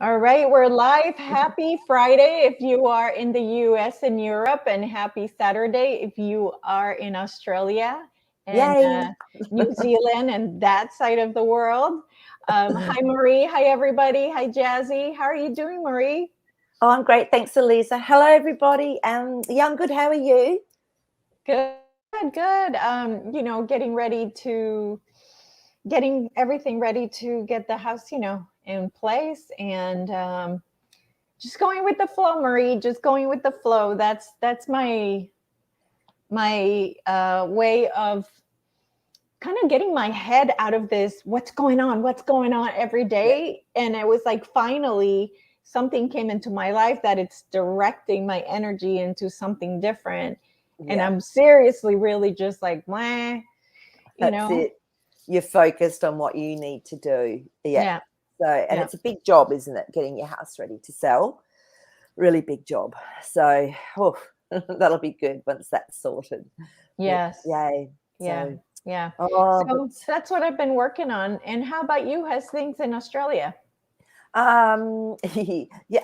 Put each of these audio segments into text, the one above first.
All right, we're live. Happy Friday if you are in the US and Europe, and happy Saturday if you are in Australia and Yay. New Zealand and that side of the world. Hi, Maree. Hi, everybody. Hi, Jazzy. How are you doing, Maree? Oh, I'm great. Thanks, Elisa. Hello, everybody. Yeah, I'm good. How are you? Good, good. Getting everything ready to get the house, in place and just going with the flow, Maree. Just going with the flow. That's my way of kind of getting my head out of this. What's going on every Yeah. day? And it was like finally something came into my life that it's directing my energy into something different. And Yeah, I'm seriously really just like, meh, you that's know? it. You're focused on what you need to do. Yeah. Yeah, So, and yeah, it's a big job, isn't it? Getting your house ready to sell. Really big job. So, that'll be good once that's sorted. But yes, yay. yeah, So, yeah. but So that's what I've been working on. And how about you? Has things in Australia? Yeah,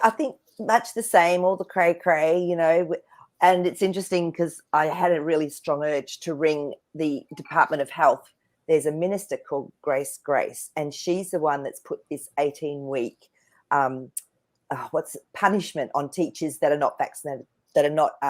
I think much the same, all the cray, and it's interesting because I had a really strong urge to ring the Department of Health. There's a minister called Grace, and she's the one that's put this 18-week what's punishment on teachers that are not vaccinated, that are not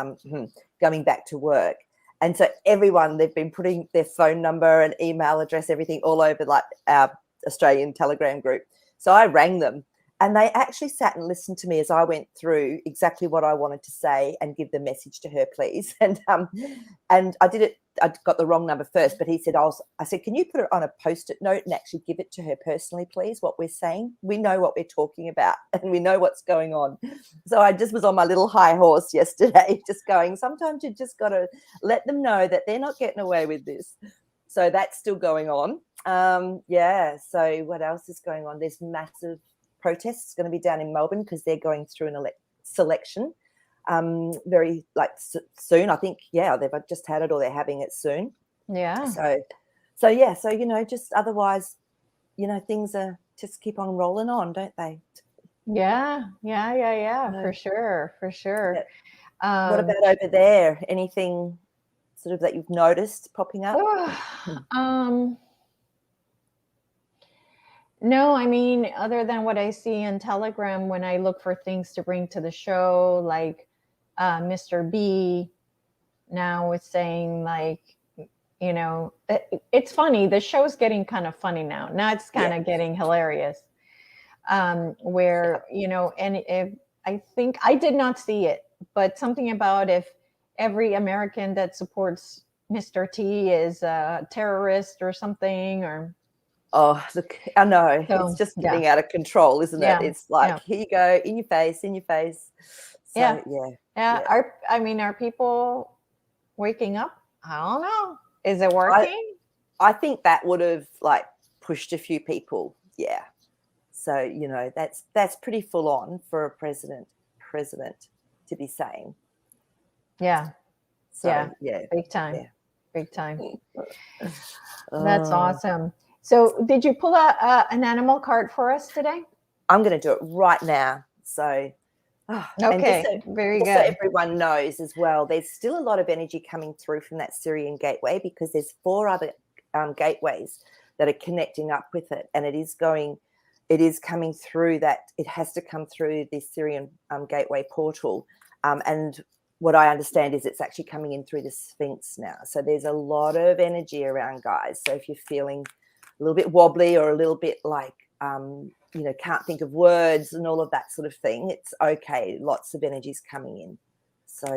going back to work. And so everyone, they've been putting their phone number and email address, everything all over like our Australian Telegram group. So I rang them and they actually sat and listened to me as I went through exactly what I wanted to say and give the message to her, please. And I did it. I got the wrong number first, but he said, I said, can you put it on a post-it note and actually give it to her personally, please, what we're saying? We know what we're talking about and we know what's going on. So I just was on my little high horse yesterday, just going, sometimes you just got to let them know that they're not getting away with this. So that's still going on. So what else is going on? There's massive protests going to be down in Melbourne because they're going through an selection very soon. I think, they've just had it or they're having it soon. Yeah. So just otherwise, things are just keep on rolling on, don't they? Yeah. For sure. Yeah. What about over there? Anything sort of that you've noticed popping up? No, I mean, other than what I see in Telegram when I look for things to bring to the show, like Mr. B now is saying, like, it's funny. The show's getting kind of funny now. Now it's kind of getting hilarious. And if I think I did not see it, but something about if every American that supports Mr. T is a terrorist or something, or oh, look, I know it's so just getting out of control, isn't it? yeah, It's like, yeah, here you go, in your face. So yeah. Are people waking up? I don't know. Is it working? I think that would have like pushed a few people. Yeah. So, that's pretty full on for a president to be saying. Yeah. So, Big time. Yeah. Big time. That's awesome. So, did you pull an animal card for us today? I'm going to do it right now. So, okay, very good. So everyone knows as well, there's still a lot of energy coming through from that Syrian gateway because there's 4 other gateways that are connecting up with it, and it is coming through that. It has to come through this Syrian gateway portal, and what I understand is it's actually coming in through the Sphinx now. So there's a lot of energy around, guys. So if you're feeling a little bit wobbly or a little bit like can't think of words and all of that sort of thing, it's okay. Lots of energy's coming in. So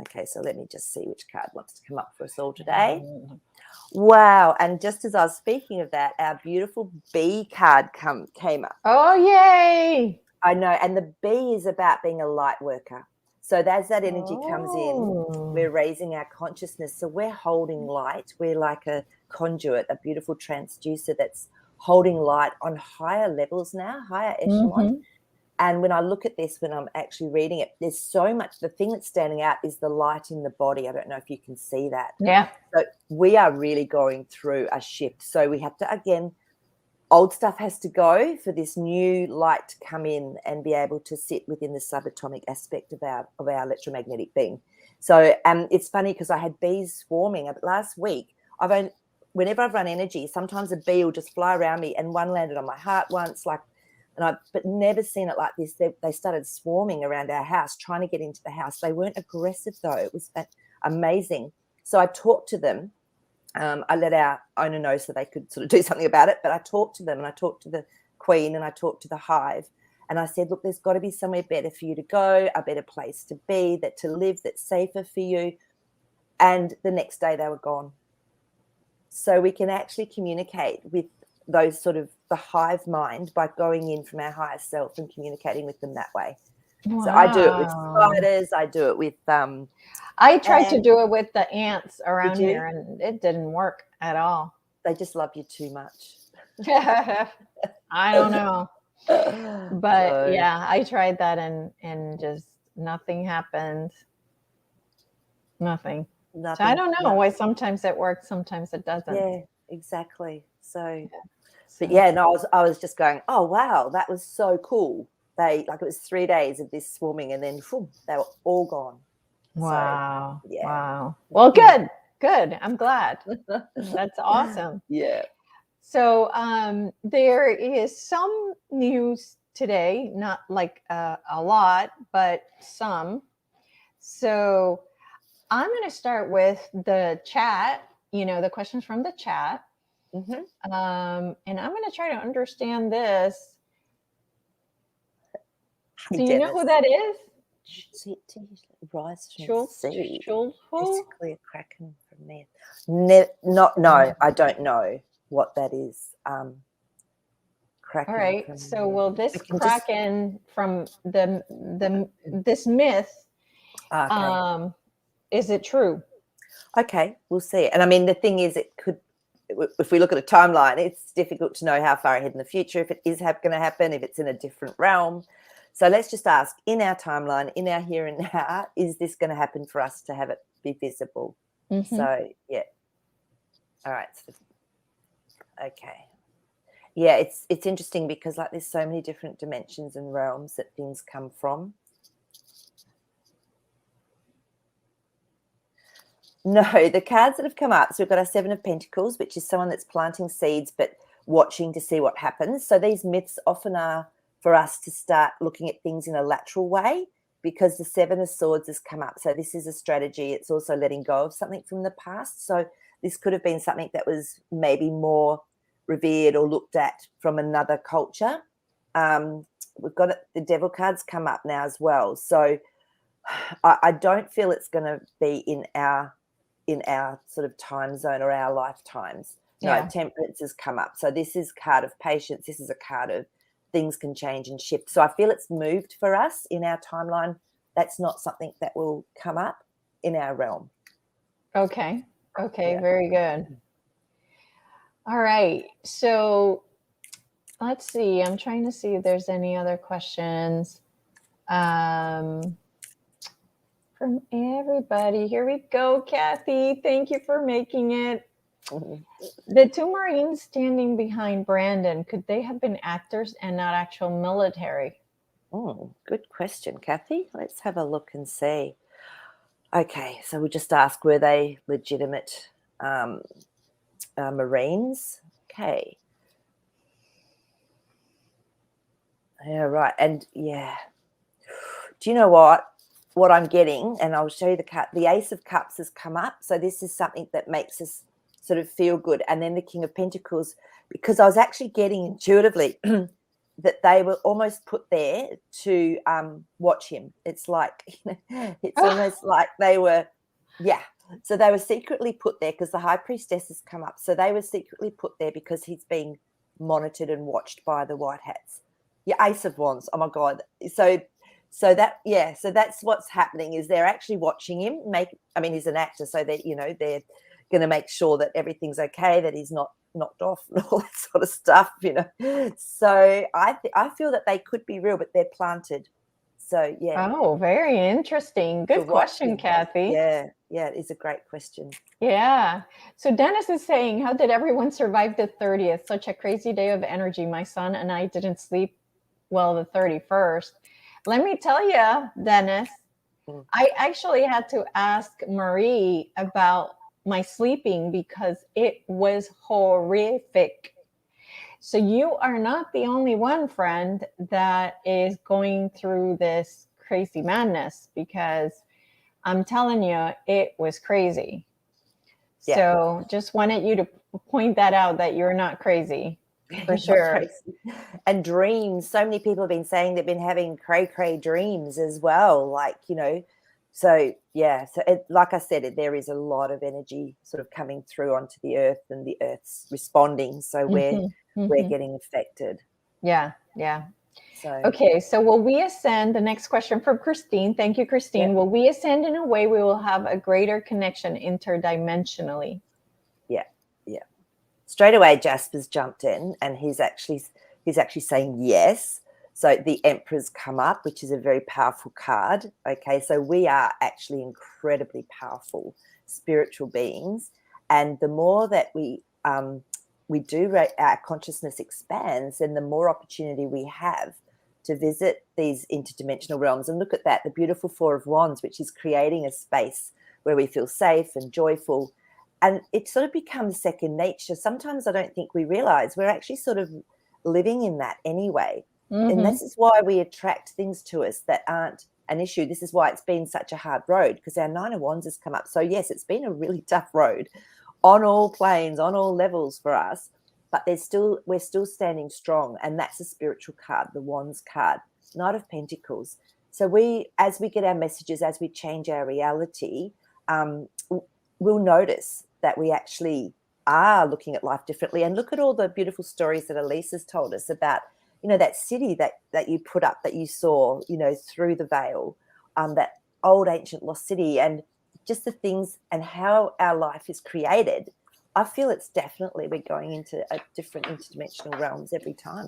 okay, so let me just see which card wants to come up for us all today. Wow. And just as I was speaking of that, our beautiful bee card came up. Oh, yay. I know. And the bee is about being a light worker. So as that energy comes in, we're raising our consciousness. So we're holding light. We're like a conduit, a beautiful transducer that's holding light on higher levels now, higher echelon. Mm-hmm. And when I look at this, when I'm actually reading it, there's so much. The thing that's standing out is the light in the body. I don't know if you can see that. Yeah. So we are really going through a shift. So we have to, again, old stuff has to go for this new light to come in and be able to sit within the subatomic aspect of our electromagnetic being. So it's funny because I had bees swarming last week. Whenever I've run energy, sometimes a bee will just fly around me, and one landed on my heart once, but never seen it like this. They started swarming around our house, trying to get into the house. They weren't aggressive though. It was amazing. So I talked to them. I let our owner know so they could sort of do something about it. But I talked to them, and I talked to the queen, and I talked to the hive. And I said, look, there's got to be somewhere better for you to go, a better place to be, to live, that's safer for you. And the next day they were gone. So we can actually communicate with those sort of the hive mind by going in from our higher self and communicating with them that way. Wow. So I do it with spiders. I do it with I tried to do it with the ants around Did you? here, and it didn't work at all. They just love you too much. I don't know. But So, yeah, I tried that and just nothing happened. Nothing. So I don't know why sometimes it works, sometimes it doesn't. Yeah, exactly. So, So, but yeah, no, I was just going, oh wow, that was so cool. It was 3 days of this swarming, and then they were all gone. wow. So, yeah. Wow. Well, good. I'm glad. That's awesome. Yeah. So there is some news today, not like a lot, but some. So I'm going to start with the chat, the questions from the chat. Mm-hmm. And I'm going to try to understand this. Do you Dennis. know who that is? Rise from Schultz? the sea. Schultz? Basically a kraken from there. No, I don't know what that is. Kraken. All right. So will this kraken from this myth, okay. Is it true? Okay, we'll see. And I mean, the thing is, it could, if we look at a timeline, it's difficult to know how far ahead in the future, if it is going to happen, if it's in a different realm. So let's just ask, in our timeline, in our here and now, is this going to happen for us to have it be visible? Mm-hmm. So, yeah. All right. Okay. Yeah, it's interesting because there's so many different dimensions and realms that things come from. No, the cards that have come up. So we've got our 7 of Pentacles, which is someone that's planting seeds but watching to see what happens. So these myths often are for us to start looking at things in a lateral way, because the 7 of Swords has come up. So this is a strategy. It's also letting go of something from the past. So this could have been something that was maybe more revered or looked at from another culture. We've got the Devil cards come up now as well. So I don't feel it's going to be in our sort of time zone or our lifetimes. No, Temperance has come up. So this is a card of patience. This is a card of things can change and shift. So I feel it's moved for us in our timeline. That's not something that will come up in our realm. Okay. Yeah. Very good. All right. So let's see. I'm trying to see if there's any other questions from everybody. Here we go, Kathy. Thank you for making it. The 2 Marines standing behind Brandon, could they have been actors and not actual military? Oh, good question, Kathy. Let's have a look and see. Okay, so we'll just ask, were they legitimate Marines? Okay. Yeah, right. And yeah. Do you know what I'm getting? And I'll show you the Ace of Cups has come up. So this is something that makes us sort of feel good. And then the King of Pentacles, because I was actually getting intuitively that they were almost put there to watch him. It's like, it's almost like they were, so they were secretly put there because the High Priestess has come up. So they were secretly put there because he's being monitored and watched by the White Hats. Ace of Wands. Oh my God. So that's what's happening, is they're actually watching him he's an actor, so that, they're going to make sure that everything's okay, that he's not knocked off and all that sort of stuff, So I feel that they could be real, but they're planted. So, yeah. Oh, very interesting. Good question, Kathy. Yeah. Yeah, it is a great question. Yeah. So Dennis is saying, how did everyone survive the 30th? Such a crazy day of energy. My son and I didn't sleep well the 31st. Let me tell you, Dennis, I actually had to ask Maree about my sleeping because it was horrific. So you are not the only one, friend, that is going through this crazy madness, because I'm telling you, it was crazy. Yeah. So just wanted you to point that out, that you're not crazy, for Not sure. crazy. And dreams. So many people have been saying they've been having cray dreams as well. Like, so yeah. So like I said, there is a lot of energy sort of coming through onto the earth, and the earth's responding. So we're getting affected. Yeah. Yeah. So Okay, so will we ascend? The next question from Christine. Thank you, Christine. Yep. Will we ascend in a way we will have a greater connection interdimensionally? Yeah. Straight away, Jasper's jumped in, and he's actually saying yes. So the Emperor's come up, which is a very powerful card. Okay, so we are actually incredibly powerful spiritual beings, and the more that we do, our consciousness expands, and the more opportunity we have to visit these interdimensional realms. And look at that, the beautiful Four of Wands, which is creating a space where we feel safe and joyful. And it sort of becomes second nature. Sometimes I don't think we realize we're actually sort of living in that anyway. And this is why we attract things to us that aren't an issue. This is why it's been such a hard road, because our Nine of Wands has come up. So yes, it's been a really tough road on all planes, on all levels for us, but we're still standing strong. And that's a spiritual card, the Wands card, Knight of Pentacles. So as we get our messages, as we change our reality, we'll notice that we actually are looking at life differently. And look at all the beautiful stories that Elise has told us about, that city that you put up, that you saw, through the veil, that old ancient lost city, and just the things and how our life is created. I feel it's definitely, we're going into a different interdimensional realms every time.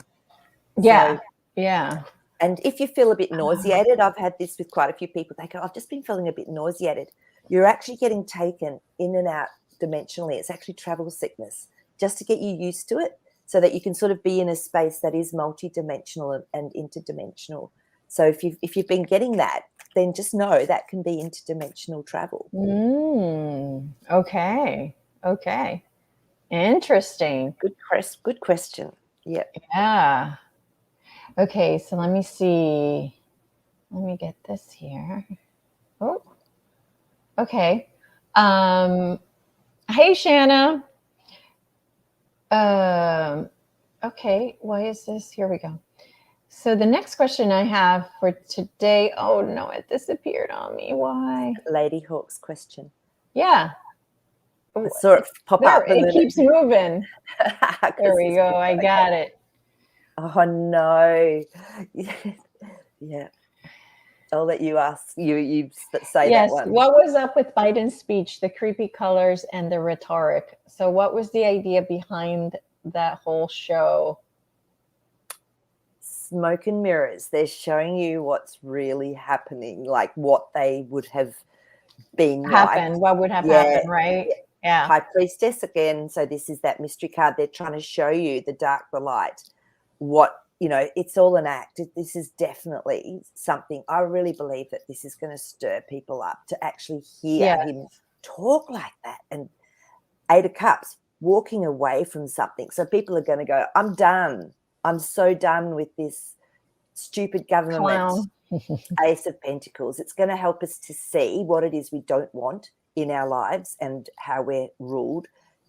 Yeah. So, yeah. And if you feel a bit nauseated, I've had this with quite a few people. They go, I've just been feeling a bit nauseated. You're actually getting taken in and out dimensionally. It's actually travel sickness, just to get you used to it, so that you can sort of be in a space that is multidimensional and interdimensional. So if you've been getting that, then just know that can be interdimensional travel. Okay. Interesting. Good question. Yeah. Yeah. Okay, so let me see. Let me get this here. Oh, okay. Hey, Shanna. Okay, why is this? Here we go. So the next question I have for today, oh no, it disappeared on me. Why? Lady Hawk's question. Yeah. I saw it pop there, up. And it keeps moving. There we go. I got it. Oh no. Yeah. I'll let you ask. You say yes, that one. What was up with Biden's speech, the creepy colors and the rhetoric? So what was the idea behind that whole show? Smoke and mirrors. They're showing you what's really happening, like what they would have been Happened. like. What would have happened, right? Yeah. High Priestess again. So this is that mystery card. They're trying to show you the dark, the light. What, it's all an act. This is definitely something. I really believe that this is going to stir people up to actually hear him talk like that. And Eight of Cups, walking away from something. So people are going to go, I'm done. I'm so done with this stupid government. Clown. Ace of Pentacles. It's going to help us to see what it is we don't want in our lives and how we're ruled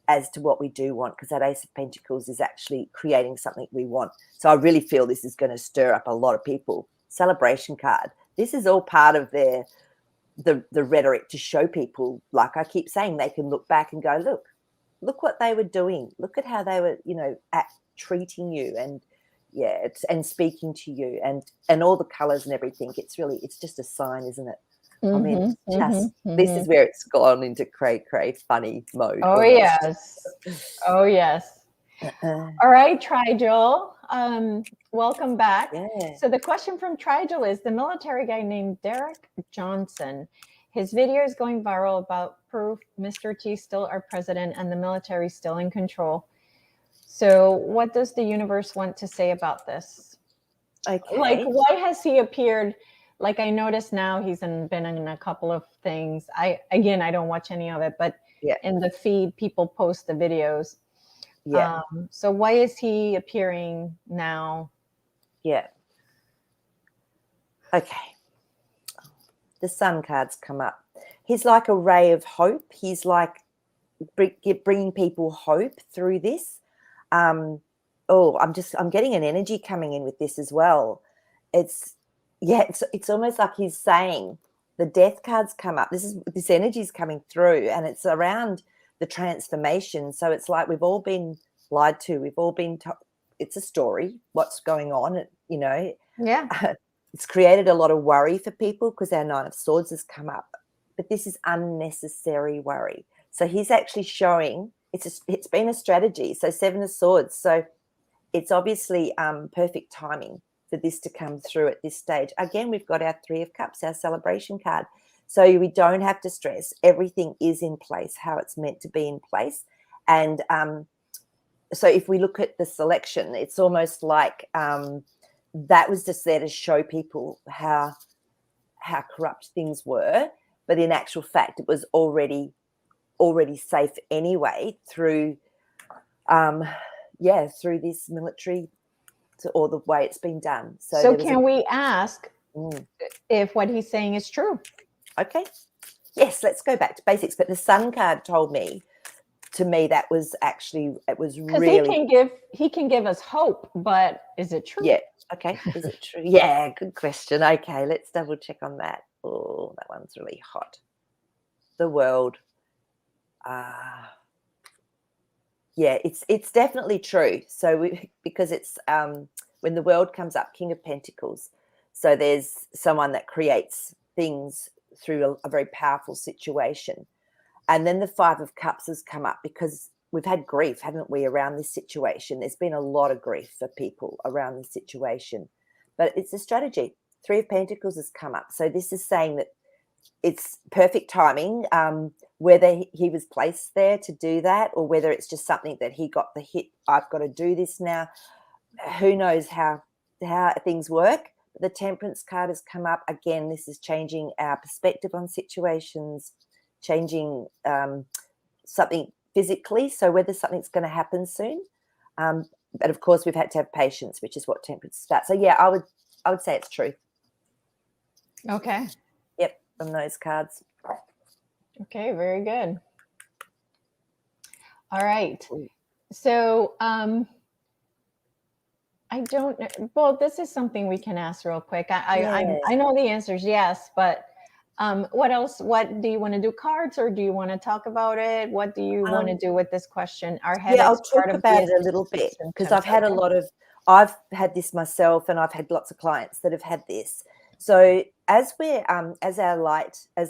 as to what we do want, because that Ace of Pentacles is actually creating something we want. So I really feel this is going to stir up a lot of people. Celebration card. This is all part of the rhetoric to show people, like I keep saying, they can look back and go, look what they were doing. Look at how they were, treating you and and speaking to you and all the colors and everything. It's just a sign, isn't it? I mean, this is where it's gone into cray funny mode. Oh, almost. Yes. All right, Trigel. Welcome back. Yeah. So the question from Trigel is, the military guy named Derek Johnson His video is going viral about proof Mr. T still our president and the military still in control. So what does the universe want to say about this? Like, Okay. why has he appeared? Like, I noticed now been in a couple of things. I don't watch any of it, but Yeah. in the feed, people post the videos. Yeah. So why is he appearing now? Yeah. Okay. The Sun card's come up. He's like a ray of hope. He's like bringing people hope through this. I'm getting an energy coming in with this as well. It's almost like he's saying the death cards come up. This energy is coming through, and it's around the transformation. So it's like we've all been lied to. We've all been it's a story. What's going on? Yeah. It's created a lot of worry for people because our Nine of Swords has come up, but this is unnecessary worry. So he's actually showing it's been a strategy. So Seven of Swords. So it's obviously perfect timing for this to come through at this stage. Again, we've got our Three of Cups, our celebration card. So we don't have to stress. Everything is in place, how it's meant to be in place. And so if we look at the selection, it's almost like that was just there to show people how corrupt things were. But in actual fact, it was already safe anyway through through this military or the way it's been done. So can we ask if what he's saying is true? Okay. Yes, let's go back to basics. But the Sun card told me that was actually, it was really, he can give us hope, but is it true? Yeah. Okay. Is it true? Yeah, good question. Okay, let's double check on that. Oh, that one's really hot. The World. Yeah, it's definitely true. So because it's when the World comes up, King of Pentacles. So there's someone that creates things through a very powerful situation. And then the Five of Cups has come up because we've had grief, haven't we, around this situation. There's been a lot of grief for people around this situation. But it's a strategy. Three of Pentacles has come up. So this is saying that it's perfect timing, whether he was placed there to do that or whether it's just something that he got the hit, I've got to do this now. Who knows how things work. The Temperance card has come up. Again, this is changing our perspective on situations, changing something physically, so whether something's going to happen soon. But of course, we've had to have patience, which is what Temperance is about. So yeah, I would say it's true. Okay. Yep, from those cards. Okay, very good. All right. So I don't know. Well, this is something we can ask real quick. I know the answer is yes, but what else? What do you want to do? Cards, or do you want to talk about it? What do you want to do with this question? Our headaches. Yeah, I'll talk about it a little bit because I've had I've had this myself, and I've had lots of clients that have had this. So as the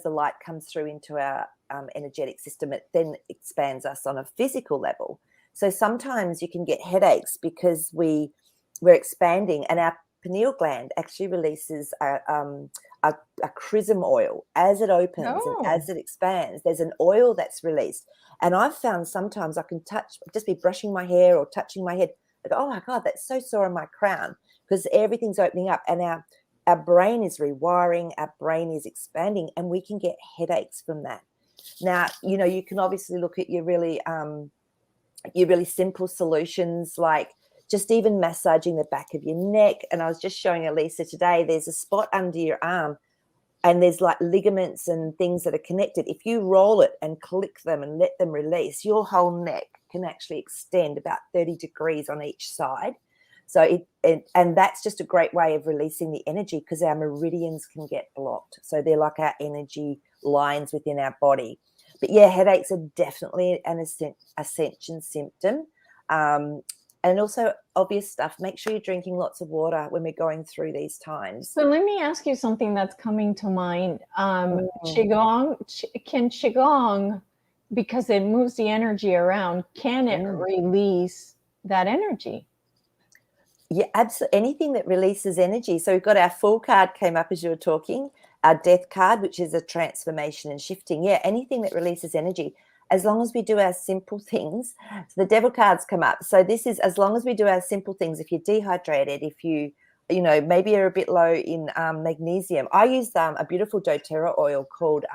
light comes through into our energetic system, it then expands us on a physical level. So sometimes you can get headaches because we're expanding, and our pineal gland actually releases a chrism oil as it opens and as it expands. There's an oil that's released, and I've found sometimes I can just be brushing my hair or touching my head. I go, oh my God, that's so sore on my crown, because everything's opening up, and our brain is rewiring, our brain is expanding, and we can get headaches from that. Now, you can obviously look at your really simple solutions, like just even massaging the back of your neck. And I was just showing Elisa today, there's a spot under your arm and there's like ligaments and things that are connected. If you roll it and click them and let them release, your whole neck can actually extend about 30 degrees on each side. So and that's just a great way of releasing the energy, because our meridians can get blocked. So they're like our energy lines within our body. But yeah, headaches are definitely an ascension symptom. And also obvious stuff. Make sure you're drinking lots of water when we're going through these times. So let me ask you something that's coming to mind. Qigong, can Qigong, because it moves the energy around, can it release that energy? Yeah, absolutely. Anything that releases energy. So we've got our Fool card came up as you were talking, Our death card, which is a transformation and shifting. Yeah, anything that releases energy, as long as we do our simple things. So the devil cards come up. So this is as long as we do our simple things. If you're dehydrated, if maybe you're a bit low in magnesium. I use a beautiful doTERRA oil called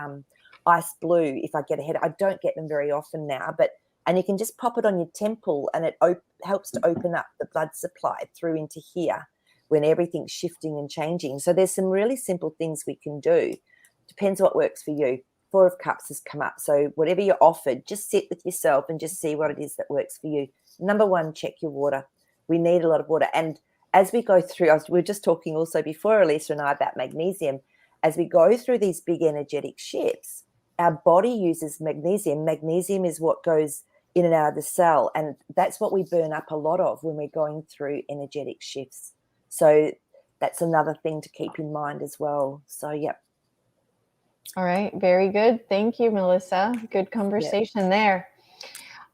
Ice Blue if I get a headache. I don't get them very often now, and you can just pop it on your temple, and it helps to open up the blood supply through into here when everything's shifting and changing. So there's some really simple things we can do. Depends what works for you. Four of Cups has come up. So whatever you're offered, just sit with yourself and just see what it is that works for you. Number one, check your water. We need a lot of water. And as we go through, we were just talking also before, Elisa and I, about magnesium. As we go through these big energetic shifts, our body uses magnesium. Magnesium is what goes in and out of the cell. And that's what we burn up a lot of when we're going through energetic shifts. So that's another thing to keep in mind as well. So, yeah. All right. Very good. Thank you, Melissa. Good conversation there.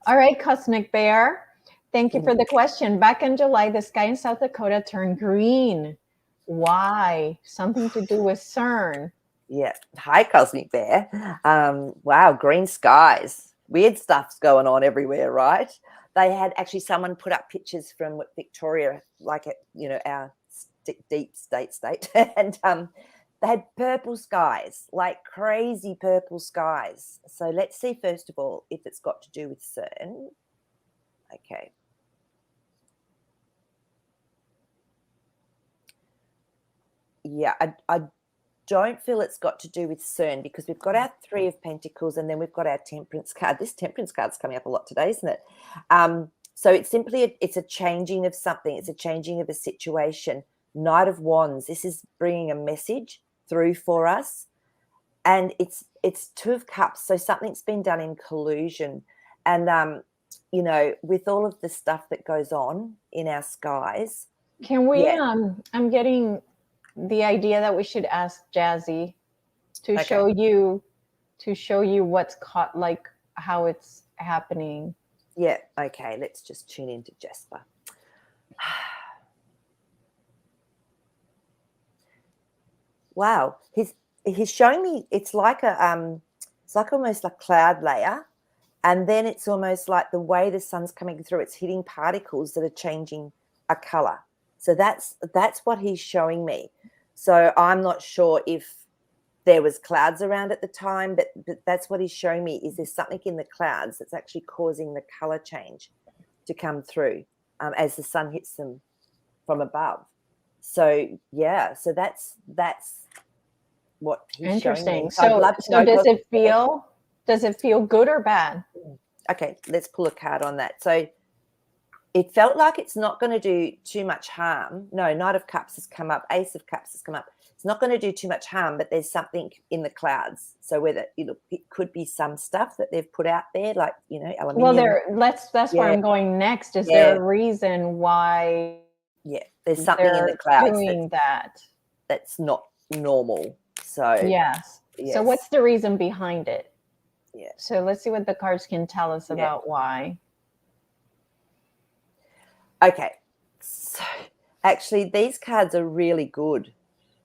All right, Cosmic Bear. Thank you for the question. Back in July, the sky in South Dakota turned green. Why? Something to do with CERN. Yeah. Hi, Cosmic Bear. Wow, green skies. Weird stuff's going on everywhere, right? They had actually someone put up pictures from Victoria, like at, our deep state, and they had purple skies, like crazy purple skies. So let's see, first of all, if it's got to do with CERN. Okay. Yeah, I don't feel it's got to do with CERN, because we've got our Three of Pentacles and then we've got our Temperance card. This Temperance card's coming up a lot today, isn't it? So it's simply it's a changing of something. It's a changing of a situation. Knight of Wands. This is bringing a message through for us, and it's Two of Cups. So something's been done in collusion, and with all of the stuff that goes on in our skies. Can we? Yeah. I'm getting the idea that we should ask Jazzy to show you what's caught, like how it's happening. Yeah. Okay. Let's just tune into Jasper. Wow. He's showing me it's like it's like almost a cloud layer, and then it's almost like the way the sun's coming through, it's hitting particles that are changing a color. So that's what he's showing me. So I'm not sure if there was clouds around at the time, but that's what he's showing me, is there's something in the clouds that's actually causing the color change to come through as the sun hits them from above. So yeah, so that's what he's showing me. So does it feel good or bad? Okay, let's pull a card on that. So it felt like it's not going to do too much harm. No, Knight of Cups has come up. Ace of Cups has come up. It's not going to do too much harm, but there's something in the clouds. So whether it could be some stuff that they've put out there, like aluminium. Well, that's where I'm going next. Is there a reason why? Yeah, there's something in the clouds doing that's not normal. So yes. So what's the reason behind it? Yeah. So let's see what the cards can tell us about why. Okay, so actually these cards are really good.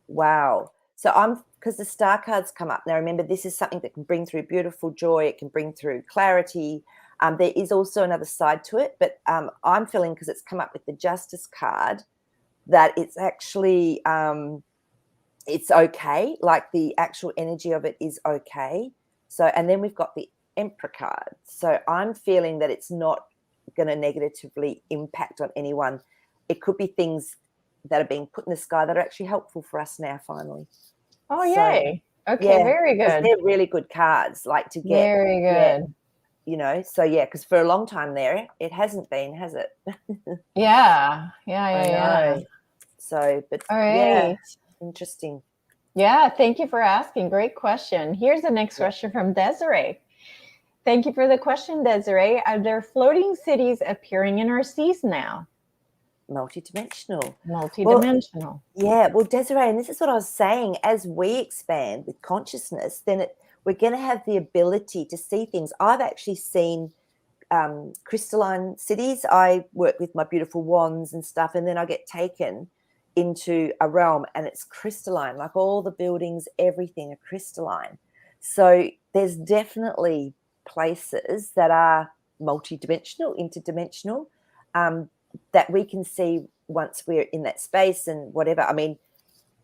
Wow. So because the star cards come up. Now remember, this is something that can bring through beautiful joy. It can bring through clarity. There is also another side to it, but I'm feeling, because it's come up with the Justice card, that it's actually, it's okay. Like the actual energy of it is okay. So, and then we've got the Emperor card. So I'm feeling that it's not going to negatively impact on anyone. It could be things that are being put in the sky that are actually helpful for us now, finally. Oh, yay. Okay, very good. They're really good cards, like to get. Very good. So because for a long time there, it hasn't been, has it? Yeah. So, but all right. Interesting. Yeah, thank you for asking. Great question. Here's the next question from Desiree. Thank you for the question, Desiree. Are there floating cities appearing in our seas now? Multidimensional. Well, Desiree, and this is what I was saying, as we expand with consciousness, then we're going to have the ability to see things. I've actually seen crystalline cities. I work with my beautiful wands and stuff, and then I get taken into a realm and it's crystalline, like all the buildings, everything are crystalline. So there's definitely places that are multidimensional, interdimensional, that we can see once we're in that space and whatever. I mean,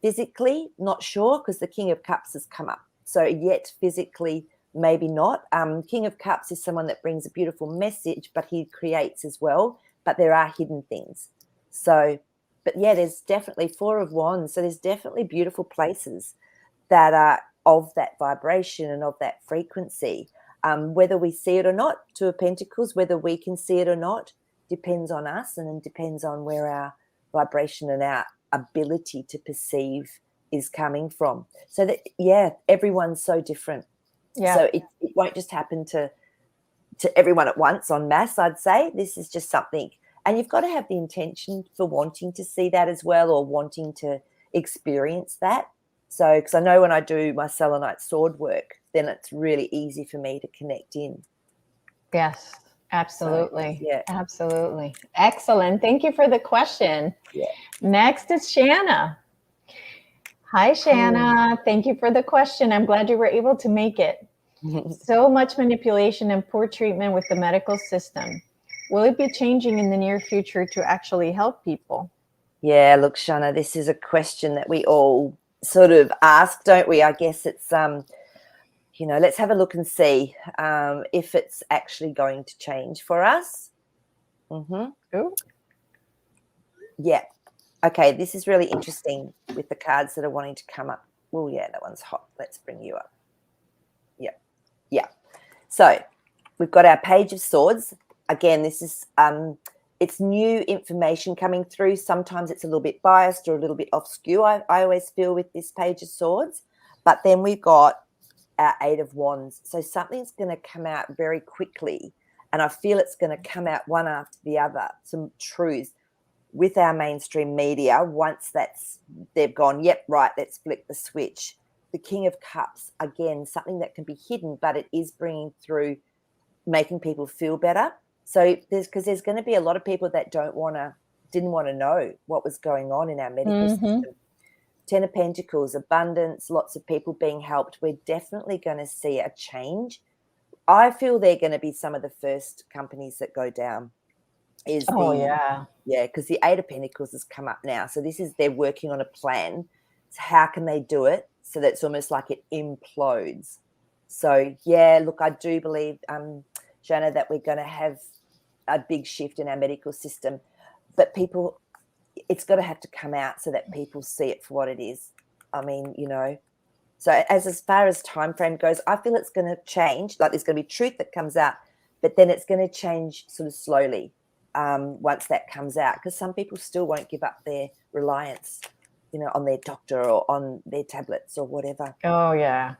physically, not sure, because the King of Cups has come up. So yet physically, maybe not. King of Cups is someone that brings a beautiful message, but he creates as well. But there are hidden things. So, but yeah, there's definitely Four of Wands. So there's definitely beautiful places that are of that vibration and of that frequency. Whether we see it or not, Two of Pentacles, whether we can see it or not, depends on us, and it depends on where our vibration and our ability to perceive is coming from. So that, yeah, everyone's so different. Yeah. So it won't just happen to everyone at once en masse, I'd say. This is just something, and you've got to have the intention for wanting to see that as well, or wanting to experience that. So, because I know when I do my selenite sword work, then it's really easy for me to connect in. Yes, absolutely. So, yeah. Absolutely. Excellent. Thank you for the question. Yeah. Next is Shanna. Hi, Shanna. Thank you for the question. I'm glad you were able to make it. So much manipulation and poor treatment with the medical system. Will it be changing in the near future to actually help people? Yeah, look, Shanna, this is a question that we all sort of ask, don't we? I guess it's, let's have a look and see if it's actually going to change for us. Ooh. Yeah. Okay, this is really interesting with the cards that are wanting to come up. Oh, yeah, that one's hot. Let's bring you up. Yeah. So we've got our Page of Swords. Again, this is it's new information coming through. Sometimes it's a little bit biased or a little bit off skew, I always feel, with this Page of Swords. But then we've got our Eight of Wands. So something's going to come out very quickly, and I feel it's going to come out one after the other, some truths with our mainstream media. Once they've gone, yep, right, let's flick the switch. The King of Cups, again, something that can be hidden, but it is bringing through, making people feel better. So there's going to be a lot of people that didn't want to know what was going on in our medical system. Ten of Pentacles, abundance, lots of people being helped. We're definitely going to see a change. I feel they're going to be some of the first companies that go down. Yeah, because the Eight of Pentacles has come up now. So they're working on a plan. So how can they do it so that it's almost like it implodes? So, yeah, look, I do believe, Shanna, that we're going to have a big shift in our medical system. But it's got to have to come out so that people see it for what it is. I mean, so as far as time frame goes, I feel it's going to change. Like, there's going to be truth that comes out, but then it's going to change sort of slowly once that comes out, because some people still won't give up their reliance, on their doctor or on their tablets or whatever. Oh, yeah.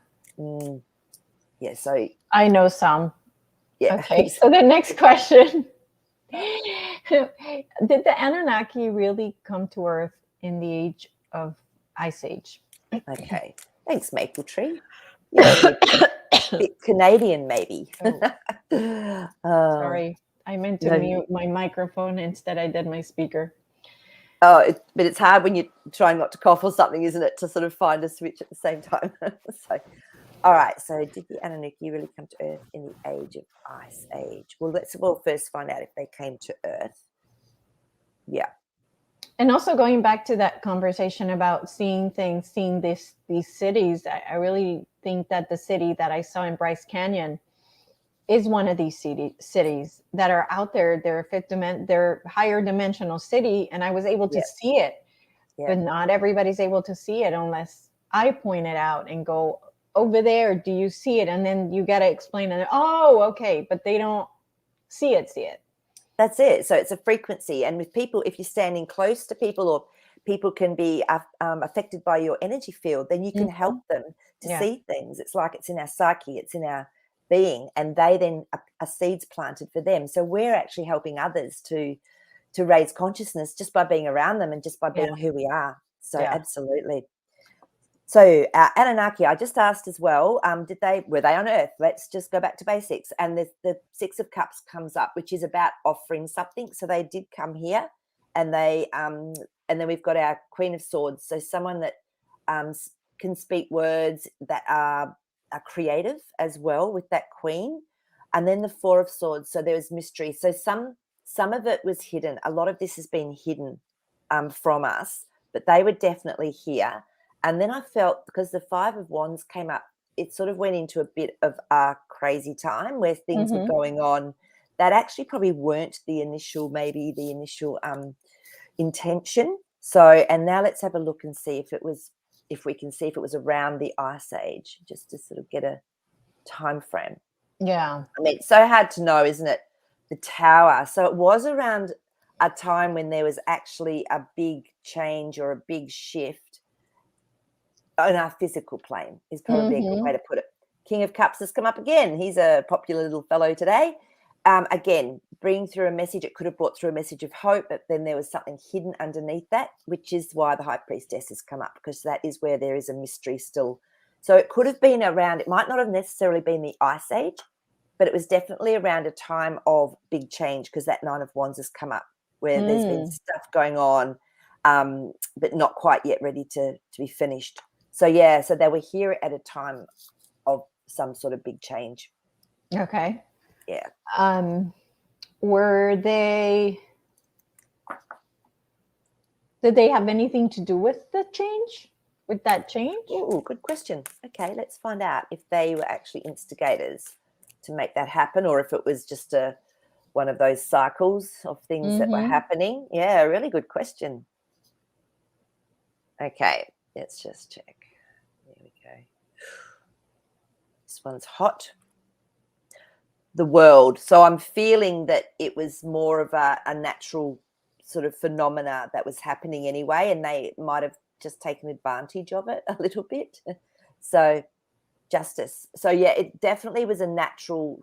Yeah, so I know some. Yeah. Okay, so the next question. Did the Anunnaki really come to Earth in the age of Ice Age? Okay. Thanks, Maple Tree. Yeah, a bit Canadian, maybe. Sorry, I meant to mute my microphone. Instead, I did my speaker. But it's hard when you're trying not to cough or something, isn't it, to sort of find a switch at the same time. So, all right. So, did the Anunnaki really come to Earth in the age of Ice Age? Well, we'll first find out if they came to Earth. Yeah. And also going back to that conversation about seeing things, seeing these cities, I really think that the city that I saw in Bryce Canyon is one of these cities that are out there. They're higher dimensional city, and I was able to see it. Yeah. But not everybody's able to see it unless I point it out and go, over there, do you see it? And then you got to explain it. Oh, okay. But they don't see it. That's it. So it's a frequency. And with people, if you're standing close to people, or people can be affected by your energy field, then you can help them to see things. It's like it's in our psyche, it's in our being, and they then are seeds planted for them. So we're actually helping others to raise consciousness just by being around them and just by being who we are. So absolutely. So Anunnaki, I just asked as well, were they on Earth? Let's just go back to basics. And the Six of Cups comes up, which is about offering something. So they did come here, and they and then we've got our Queen of Swords, so someone that can speak words that are creative as well with that Queen. And then the Four of Swords, so there was mystery. So some of it was hidden. A lot of this has been hidden from us, but they were definitely here. And then I felt, because the Five of Wands came up, it sort of went into a bit of a crazy time where things were going on that actually probably weren't the initial intention. So, and now let's have a look and see if we can see if it was around the Ice Age, just to sort of get a time frame. Yeah. I mean, it's so hard to know, isn't it? The Tower. So it was around a time when there was actually a big change or a big shift on our physical plane, is probably a good way to put it. King of Cups has come up again. He's a popular little fellow today. Again, bringing through a message. It could have brought through a message of hope, but then there was something hidden underneath that, which is why the High Priestess has come up, because that is where there is a mystery still. So it could have been around, it might not have necessarily been the Ice Age, but it was definitely around a time of big change, because that Nine of Wands has come up, where there's been stuff going on, but not quite yet ready to be finished. So, yeah, so they were here at a time of some sort of big change. Okay. Yeah. Did they have anything to do with the change? With that change? Oh, good question. Okay, let's find out if they were actually instigators to make that happen, or if it was just one of those cycles of things that were happening. Yeah, really good question. Okay, let's just check. There we go. This one's hot. The world. So I'm feeling that it was more of a natural sort of phenomena that was happening anyway, and they might have just taken advantage of it a little bit. So justice. So yeah, it definitely was a natural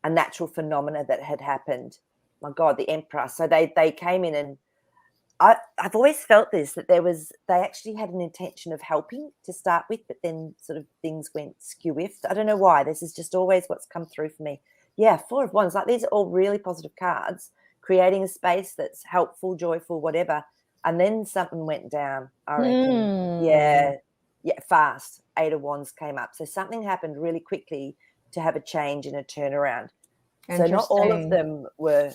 phenomena that had happened. My God, the Emperor. So they came in, and I've always felt this, that they actually had an intention of helping to start with, but then sort of things went skew-iffed. I don't know why. This is just always what's come through for me. Yeah, Four of Wands. Like, these are all really positive cards, creating a space that's helpful, joyful, whatever. And then something went down, I reckon. Yeah, fast. Eight of Wands came up. So something happened really quickly to have a change and a turnaround. So not all of them were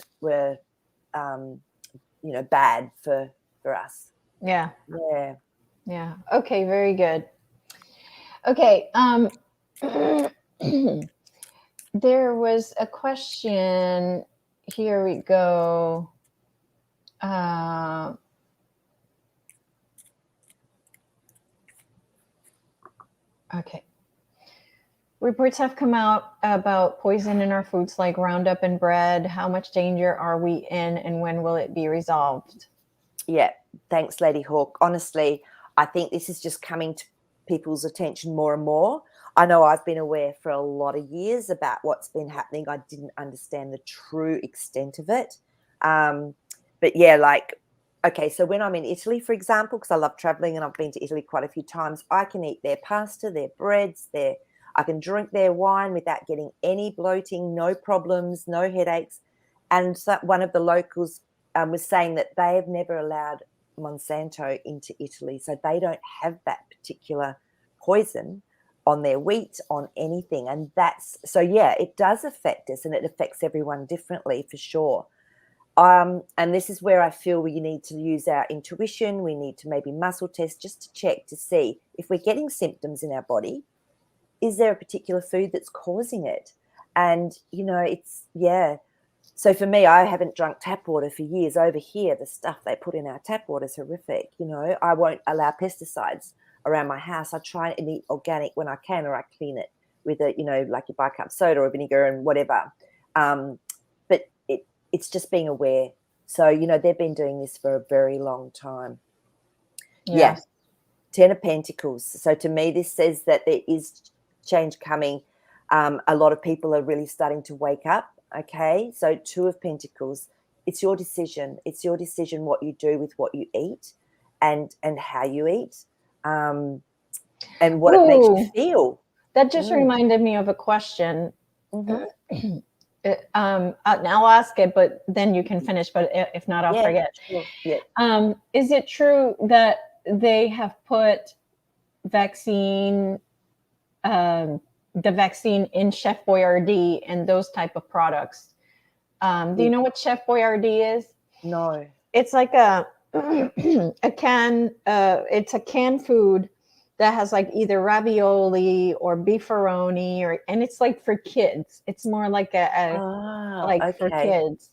bad for us. Yeah. Yeah. Okay, very good. Okay. There was a question. Here we go. Okay. Reports have come out about poison in our foods like Roundup and bread. How much danger are we in, and when will it be resolved? Yeah, thanks, Lady Hawk. Honestly, I think this is just coming to people's attention more and more. I know I've been aware for a lot of years about what's been happening. I didn't understand the true extent of it. But yeah, like, okay, so when I'm in Italy, for example, because I love traveling and I've been to Italy quite a few times, I can eat their pasta, their breads, I can drink their wine without getting any bloating, no problems, no headaches. And so one of the locals was saying that they have never allowed Monsanto into Italy, so they don't have that particular poison on their wheat, on anything. And so yeah, it does affect us, and it affects everyone differently for sure. And this is where I feel we need to use our intuition. We need to maybe muscle test just to check to see if we're getting symptoms in our body. Is there a particular food that's causing it? And, so for me, I haven't drunk tap water for years. Over here, the stuff they put in our tap water is horrific. I won't allow pesticides around my house. I try and eat organic when I can, or I clean it with like you bicarb soda or vinegar and whatever. But it's just being aware. So, they've been doing this for a very long time. Yeah. 10 of Pentacles. So to me, this says that there is change coming. A lot of people are really starting to wake up. Okay, so Two of Pentacles. It's your decision. It's your decision what you do with what you eat, and how you eat, and what it makes you feel. That just reminded me of a question. I'll ask it, but then you can finish. But if not, I'll Yeah, forget. sure. Yeah. Is it true that they have put vaccine, the vaccine in Chef Boyardee and those type of products? Do you know what Chef Boyardee is? No. It's like a a can. It's a canned food that has like either ravioli or beefaroni, and it's like for kids. It's more like a like for Okay. kids.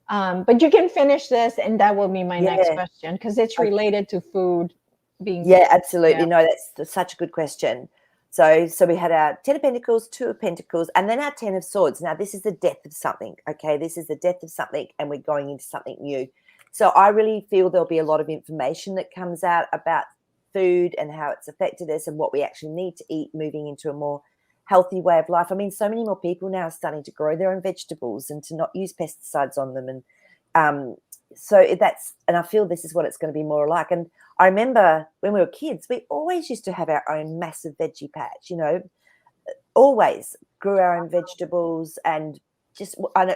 But you can finish this, and that will be my next Yeah. question because it's Okay. related to food being. Yeah, absolutely. Yeah. No, that's such a good question. So we had our 10 of Pentacles, 2 of Pentacles, and then our 10 of Swords. Now, this is the death of something, okay? This is the death of something, and we're going into something new. So I really feel there'll be a lot of information that comes out about food and how it's affected us and what we actually need to eat, moving into a more healthy way of life. I mean, so many more people now are starting to grow their own vegetables and to not use pesticides on them. And and I feel this is what it's going to be more like. And I remember when we were kids, we always used to have our own massive veggie patch, always grew our own vegetables. And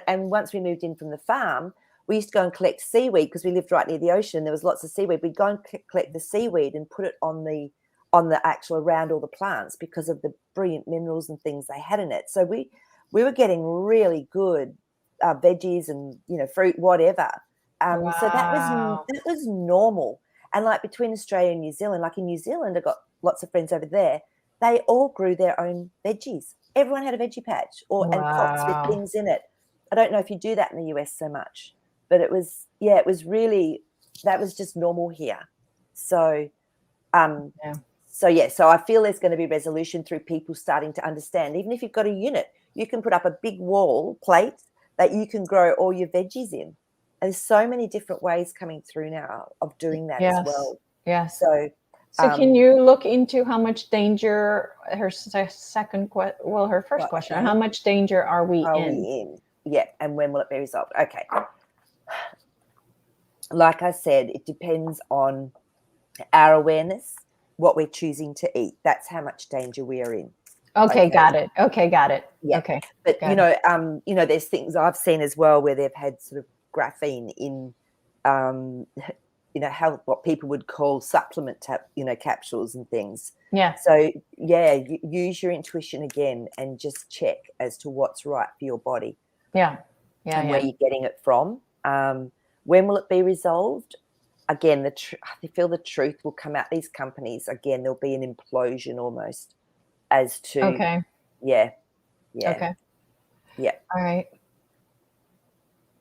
once we moved in from the farm, we used to go and collect seaweed because we lived right near the ocean. There was lots of seaweed. We'd go and collect the seaweed and put it on the actual around all the plants because of the brilliant minerals and things they had in it. So we were getting really good veggies and fruit, whatever. So Wow. that was normal. And like between Australia and New Zealand, like in New Zealand, I've got lots of friends over there. They all grew their own veggies. Everyone had a veggie patch and pots with Wow. things in it. I don't know if you do that in the US so much, but it was really, that was just normal here. So, Yeah. so I feel there's going to be resolution through people starting to understand. Even if you've got a unit, you can put up a big wall plate that you can grow all your veggies in. And there's so many different ways coming through now of doing that as Yes. well. Yes. So, So can you look into how much danger her her first question, okay, how much danger are we are we in? in? Yeah, and when will it be resolved? Okay. Like I said, it depends on our awareness, what we're choosing to eat. That's how much danger we are in. Okay, Okay. got it. Okay, got it. Yeah. Okay, But got it. there's things I've seen as well where they've had sort of graphene in um health, what people would call supplement capsules and things. Yeah. So yeah, use your intuition again and just check as to what's right for your body Yeah. Yeah. and where Yeah. you're getting it from. When will it be resolved? Again, I feel the truth will come out. These companies, again, there'll be an implosion almost as to, Okay. yeah, yeah, Okay. yeah. All right.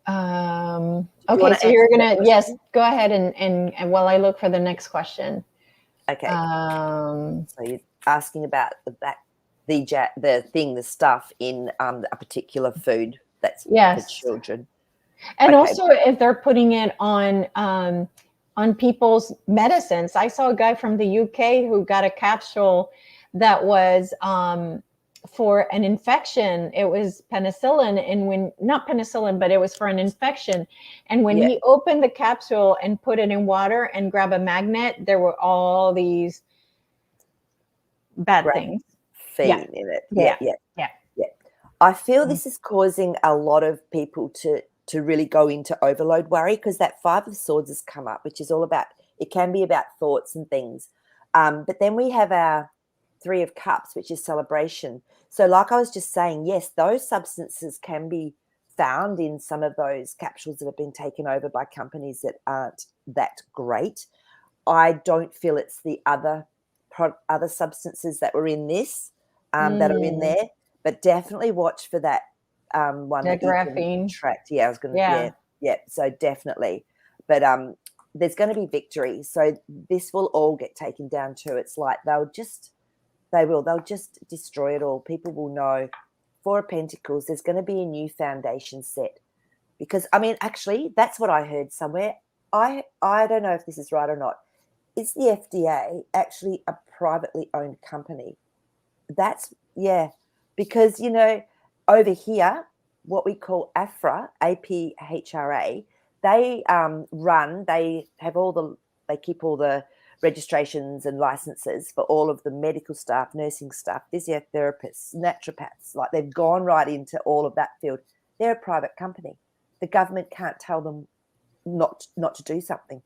Do you Okay, want to so answer you're that gonna, yes, question? go ahead and while I look for the next question. Okay. Um, So you're asking about the stuff in a particular food that's for yes. children. And Okay. also if they're putting it on people's medicines. I saw a guy from the UK who got a capsule that was for an infection. It was penicillin, and when not penicillin, but it was for an infection. And when Yeah. he opened the capsule and put it in water and grab a magnet, there were all these bad things. Yeah. Graphene in it. Yeah, Yeah. yeah, Yeah. yeah. I feel Mm. this is causing a lot of people to really go into overload worry because that 5 of Swords has come up, which is all about, it can be about thoughts and things. But then we have our 3 of Cups, which is celebration. So like I was just saying, yes, those substances can be found in some of those capsules that have been taken over by companies that aren't that great. I don't feel it's the other substances that were in this that are in Mm. there, but definitely watch for that one The that you can graphene. track. Yeah, I was going to. Yeah, Yeah. yeah. So definitely, but there's going to be victory. So this will all get taken down to. It's like they'll just destroy it all. People will know. 4 of Pentacles. There's going to be a new foundation set because I mean, actually, that's what I heard somewhere. I don't know if this is right or not. Is the FDA actually a privately owned company? That's, yeah, because, over here, what we call AFRA, APHRA, they they keep all the registrations and licenses for all of the medical staff, nursing staff, physiotherapists, naturopaths. Like they've gone right into all of that field. They're a private company. The government can't tell them not to do something.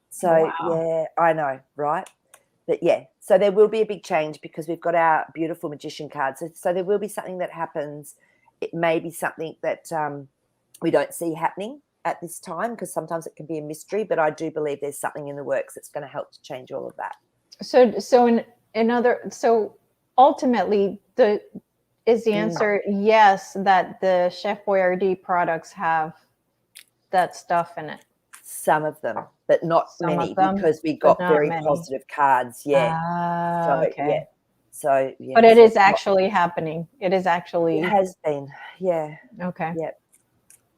So, Wow. yeah, I know, right? But, yeah, so there will be a big change because we've got our beautiful magician cards. So there will be something that happens. It may be something that we don't see happening at this time because sometimes it can be a mystery, but I do believe there's something in the works that's going to help to change all of that. So ultimately is the answer yes, that the Chef Boyardee products have that stuff in it? Some of them, but not Some many of them, because we but got not very many. positive cards. Yeah. So, yeah. Okay. So, yeah. But it so is it's not- actually happening. It is It actually has been. Yeah. okay. Yeah.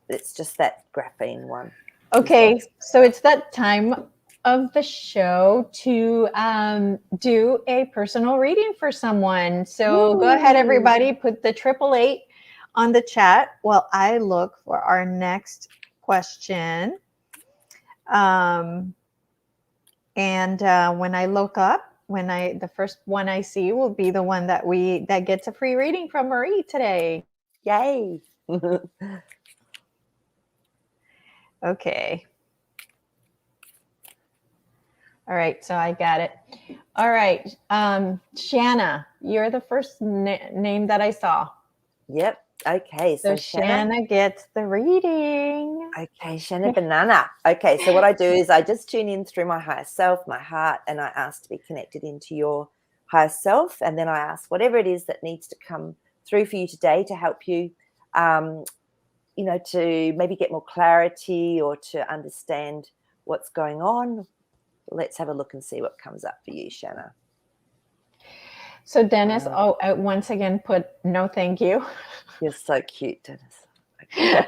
It's just that graphene one. Okay, so it's that time of the show to do a personal reading for someone. So go ahead, Woo. everybody, put the 888 on the chat while I look for our next question. And when I look up, the first one I see will be the one that gets a free reading from Maree today. Yay. Okay. All right, so I got it. All right, Shanna, you're the first name that I saw. Yep. Okay. So So Shanna gets the reading. Okay, Shanna Banana. Okay, so what I do is I just tune in through my higher self, my heart, and I ask to be connected into your higher self. And then I ask whatever it is that needs to come through for you today to help you, to maybe get more clarity or to understand what's going on. Let's have a look and see what comes up for you, Shanna. So Dennis, once again, put no thank you. You're so cute, Dennis. Okay.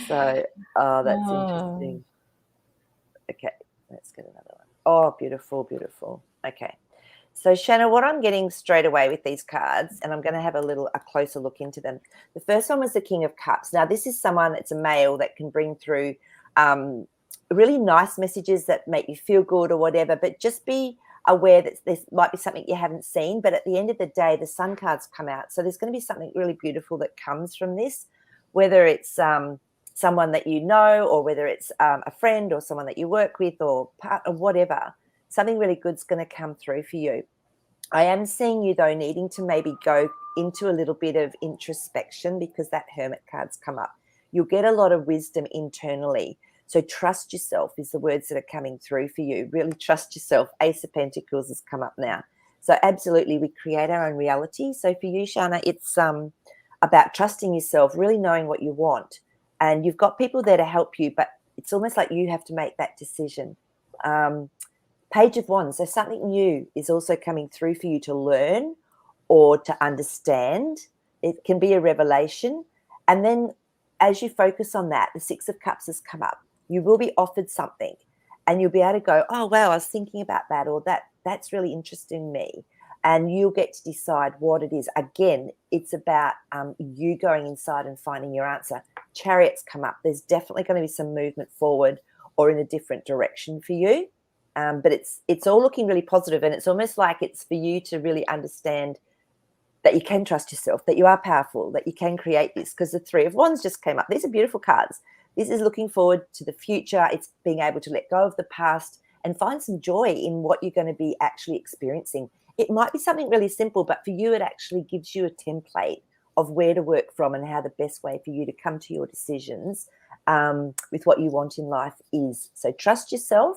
So, that's interesting. Okay, let's get another one. Oh, beautiful, beautiful. Okay. So, Shanna, what I'm getting straight away with these cards, and I'm going to have a closer look into them. The first one was the King of Cups. Now, this is someone, it's a male that can bring through really nice messages that make you feel good or whatever, but just be aware that this might be something you haven't seen. But at the end of the day, the Sun cards come out. So there's going to be something really beautiful that comes from this, whether it's someone that you know, or whether it's a friend or someone that you work with or partner, whatever. Something really good's going to come through for you. I am seeing you, though, needing to maybe go into a little bit of introspection because that Hermit card's come up. You'll get a lot of wisdom internally. So trust yourself is the words that are coming through for you. Really trust yourself. Ace of Pentacles has come up now. So absolutely, we create our own reality. So for you, Shanna, it's about trusting yourself, really knowing what you want. And you've got people there to help you, but it's almost like you have to make that decision. Page of Wands, so something new is also coming through for you to learn or to understand. It can be a revelation. And then as you focus on that, the Six of Cups has come up. You will be offered something and you'll be able to go, oh, wow, I was thinking about that, or that's really interesting me. And you'll get to decide what it is. Again, it's about you going inside and finding your answer. Chariots come up. There's definitely going to be some movement forward or in a different direction for you. But it's all looking really positive, and it's almost like it's for you to really understand that you can trust yourself, that you are powerful, that you can create this, because the Three of Wands just came up. These are beautiful cards. This is looking forward to the future. It's being able to let go of the past and find some joy in what you're going to be actually experiencing. It might be something really simple, but for you, it actually gives you a template of where to work from and how the best way for you to come to your decisions with what you want in life is. So trust yourself.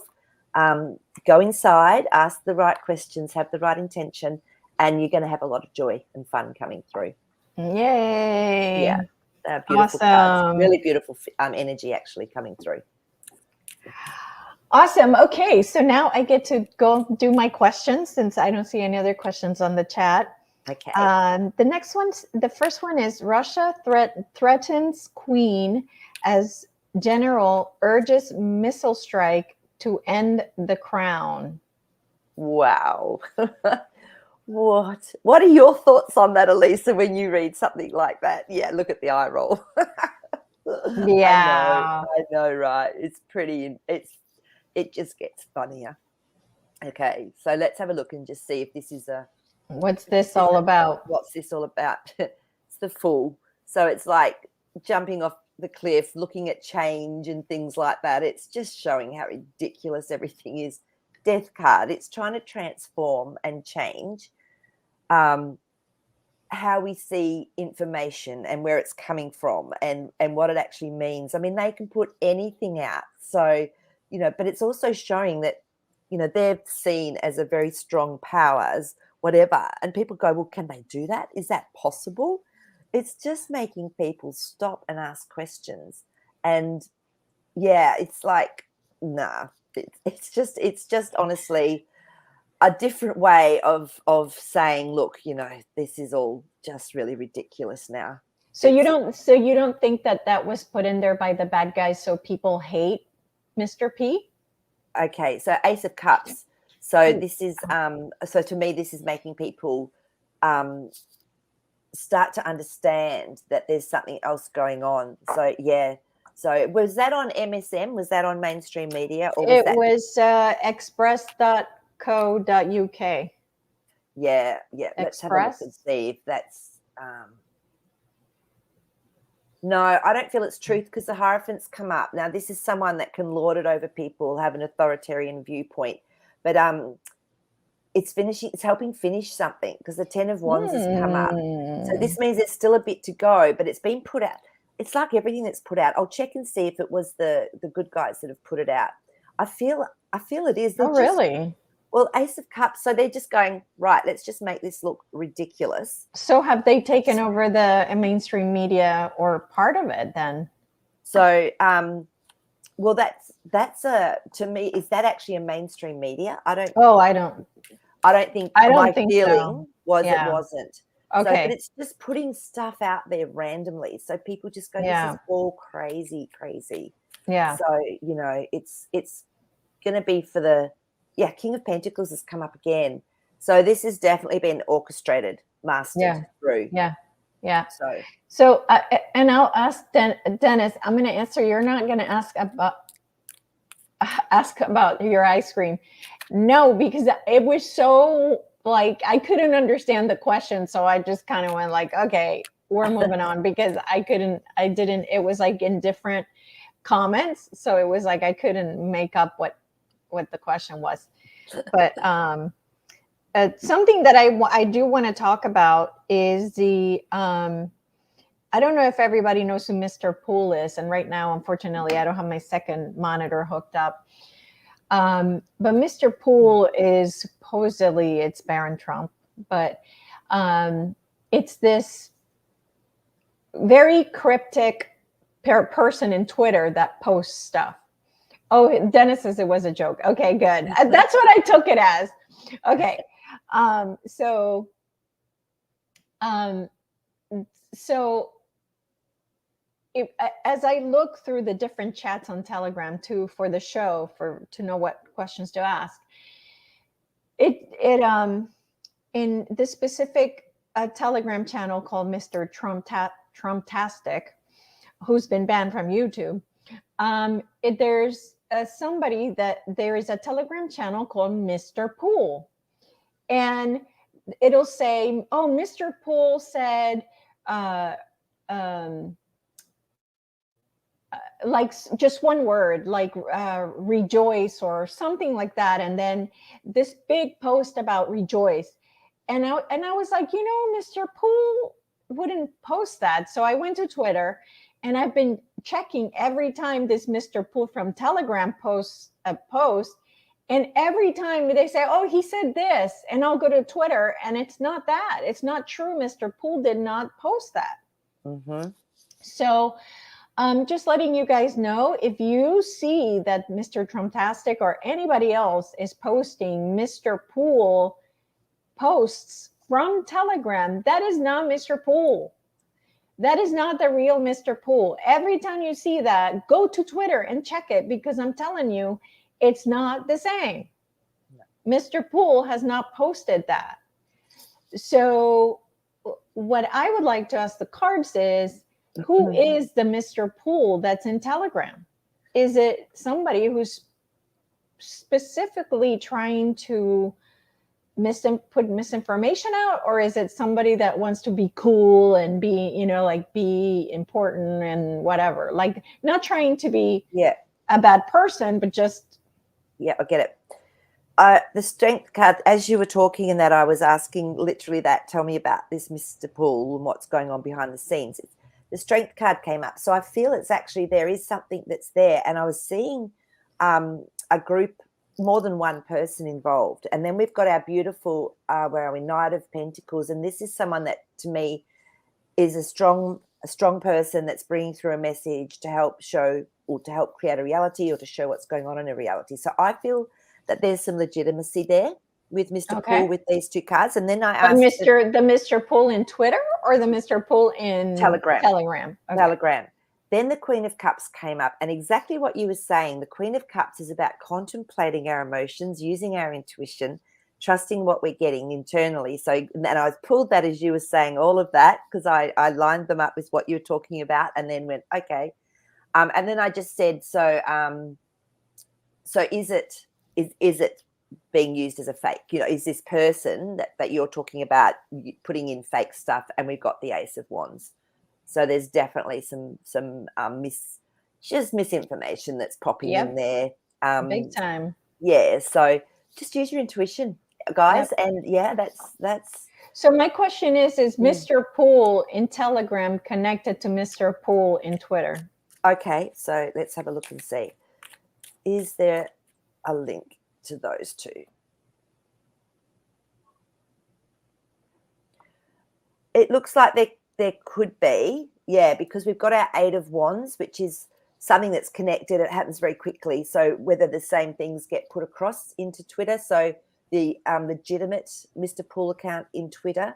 Go inside, ask the right questions, have the right intention, and you're going to have a lot of joy and fun coming through. Yay. Yeah, beautiful cards. Really beautiful energy actually coming through. Awesome. Okay, so now I get to go do my questions since I don't see any other questions on the chat. Okay. The first one is Russia threatens Queen as general urges missile strike to end the crown. Wow. What are your thoughts on that, Elisa, when you read something like that? Yeah, look at the eye roll. Yeah. I know, right? It's pretty, it just gets funnier. Okay, so let's have a look and just see if this is What's this all about? What's this all about? it's the fool. So it's like jumping off the cliff, looking at change and things like that. It's just showing how ridiculous everything is. Death card. It's trying to transform and change how we see information and where it's coming from and what it actually means. I mean, they can put anything out. So, but it's also showing that, they're seen as a very strong power, as whatever. And people go, well, can they do that? Is that possible? It's just making people stop and ask questions. And yeah, it's like, nah, it's just honestly a different way of saying, look, this is all just really ridiculous now. So you don't think that was put in there by the bad guys so people hate Mr. P? Okay, so Ace of Cups. So this is so to me this is making people start to understand that there's something else going on. So yeah. So was that on MSM? Was that on mainstream media? Or was express.co.uk. Yeah. Let's have a look and see if that's no, I don't feel it's truth because the Hierophants come up. Now, this is someone that can lord it over people, have an authoritarian viewpoint. But it's helping finish something because the Ten of Wands has come up. So this means there's still a bit to go, but it's been put out. It's like everything that's put out. I'll check and see if it was the good guys that have put it out. I feel it is. Oh, really? Well, Ace of Cups. So they're just going, right, let's just make this look ridiculous. So have they taken over the mainstream media or part of it then? So, well, that's to me, is that actually a mainstream media? I don't think my feeling was it wasn't. Okay. So, but it's just putting stuff out there randomly. So people just go, this is all crazy. Yeah. So, it's going to be for the, King of Pentacles has come up again. So this has definitely been orchestrated, mastered through. Yeah. So, and I'll ask Dennis, I'm going to answer. You're not going to ask about your ice cream. No, because it was so like, I couldn't understand the question. So I just kind of went like, okay, we're moving on because it was like in different comments. So it was like, I couldn't make up what the question was. But something that I do want to talk about is the, I don't know if everybody knows who Mr. Poole is. And right now, unfortunately, I don't have my second monitor hooked up. But Mr. Poole is supposedly, it's Baron Trump, but it's this very cryptic person in Twitter that posts stuff. Oh, Dennis says it was a joke. Okay, good. That's what I took it as. Okay. So as I look through the different chats on Telegram too for the show to know what questions to ask, it in this specific Telegram channel called Mr. Trumptastic, who's been banned from YouTube. There's somebody that there is a Telegram channel called Mr. Poole, and it'll say, "Oh, Mr. Poole said." Like just one word, like rejoice or something like that, and then this big post about rejoice, and I was like, Mr. Poole wouldn't post that. So I went to Twitter, and I've been checking every time this Mr. Poole from Telegram posts a post, and every time they say, "Oh, he said this," and I'll go to Twitter, and it's not that. It's not true. Mr. Poole did not post that. Mm-hmm. So. Just letting you guys know, if you see that Mr. Trumptastic or anybody else is posting Mr. Poole posts from Telegram, that is not Mr. Poole. That is not the real Mr. Poole. Every time you see that, go to Twitter and check it, because I'm telling you, it's not the same. No. Mr. Poole has not posted that. So what I would like to ask the cards is, who is the Mr. Poole that's in Telegram? Is it somebody who's specifically trying to put misinformation out, or is it somebody that wants to be cool and be, like be important and whatever, like not trying to be a bad person, but just I get it. The strength card, as you were talking in that, I was asking literally that, tell me about this Mr. Poole and what's going on behind the scenes. The strength card came up. So I feel it's actually, there is something that's there. And I was seeing a group, more than one person involved. And then we've got our beautiful, where are we, Knight of Pentacles. And this is someone that to me is a strong person that's bringing through a message to help show or to help create a reality or to show what's going on in a reality. So I feel that there's some legitimacy there with Mr. Poole with these two cards. And then I asked the Mr. Poole in Twitter or the Mr. Poole in Telegram. Okay. Telegram. Then the Queen of Cups came up, and exactly what you were saying, the Queen of Cups is about contemplating our emotions, using our intuition, trusting what we're getting internally. So, and I pulled that as you were saying all of that, because I lined them up with what you were talking about, and then went, okay. And then I just said, so is it being used as a fake? Is this person that you're talking about putting in fake stuff? And we've got the Ace of Wands. So there's definitely some misinformation that's popping in there. Big time. Yeah. So just use your intuition, guys. Yep. And that's. So my question is Mr. Poole in Telegram connected to Mr. Poole in Twitter? Okay. So let's have a look and see. Is there a link to those two? It looks like there could be, because we've got our Eight of Wands, which is something that's connected. It happens very quickly. So whether the same things get put across into Twitter. So the legitimate Mr. Poole account in Twitter,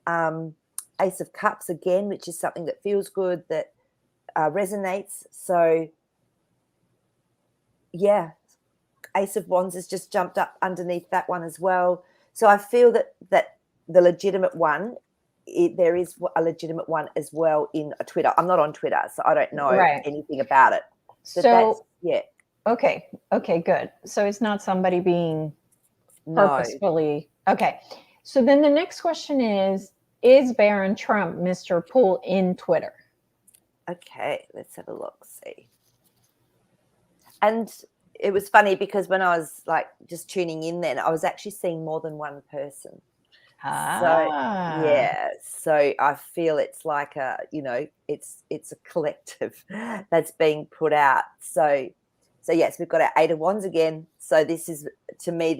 Ace of Cups again, which is something that feels good, that resonates. So Ace of Wands has just jumped up underneath that one as well. So I feel that the legitimate one, there is a legitimate one as well in Twitter. I'm not on Twitter, so I don't know anything about it. So Okay, good. So it's not somebody being purposefully. Okay. So then the next question is Baron Trump Mr. Poole in Twitter? Okay, let's have a look, see. And it was funny because when I was like just tuning in then, I was actually seeing more than one person. So I feel it's like it's a collective that's being put out. So yes, we've got our Eight of Wands again. So this is, to me,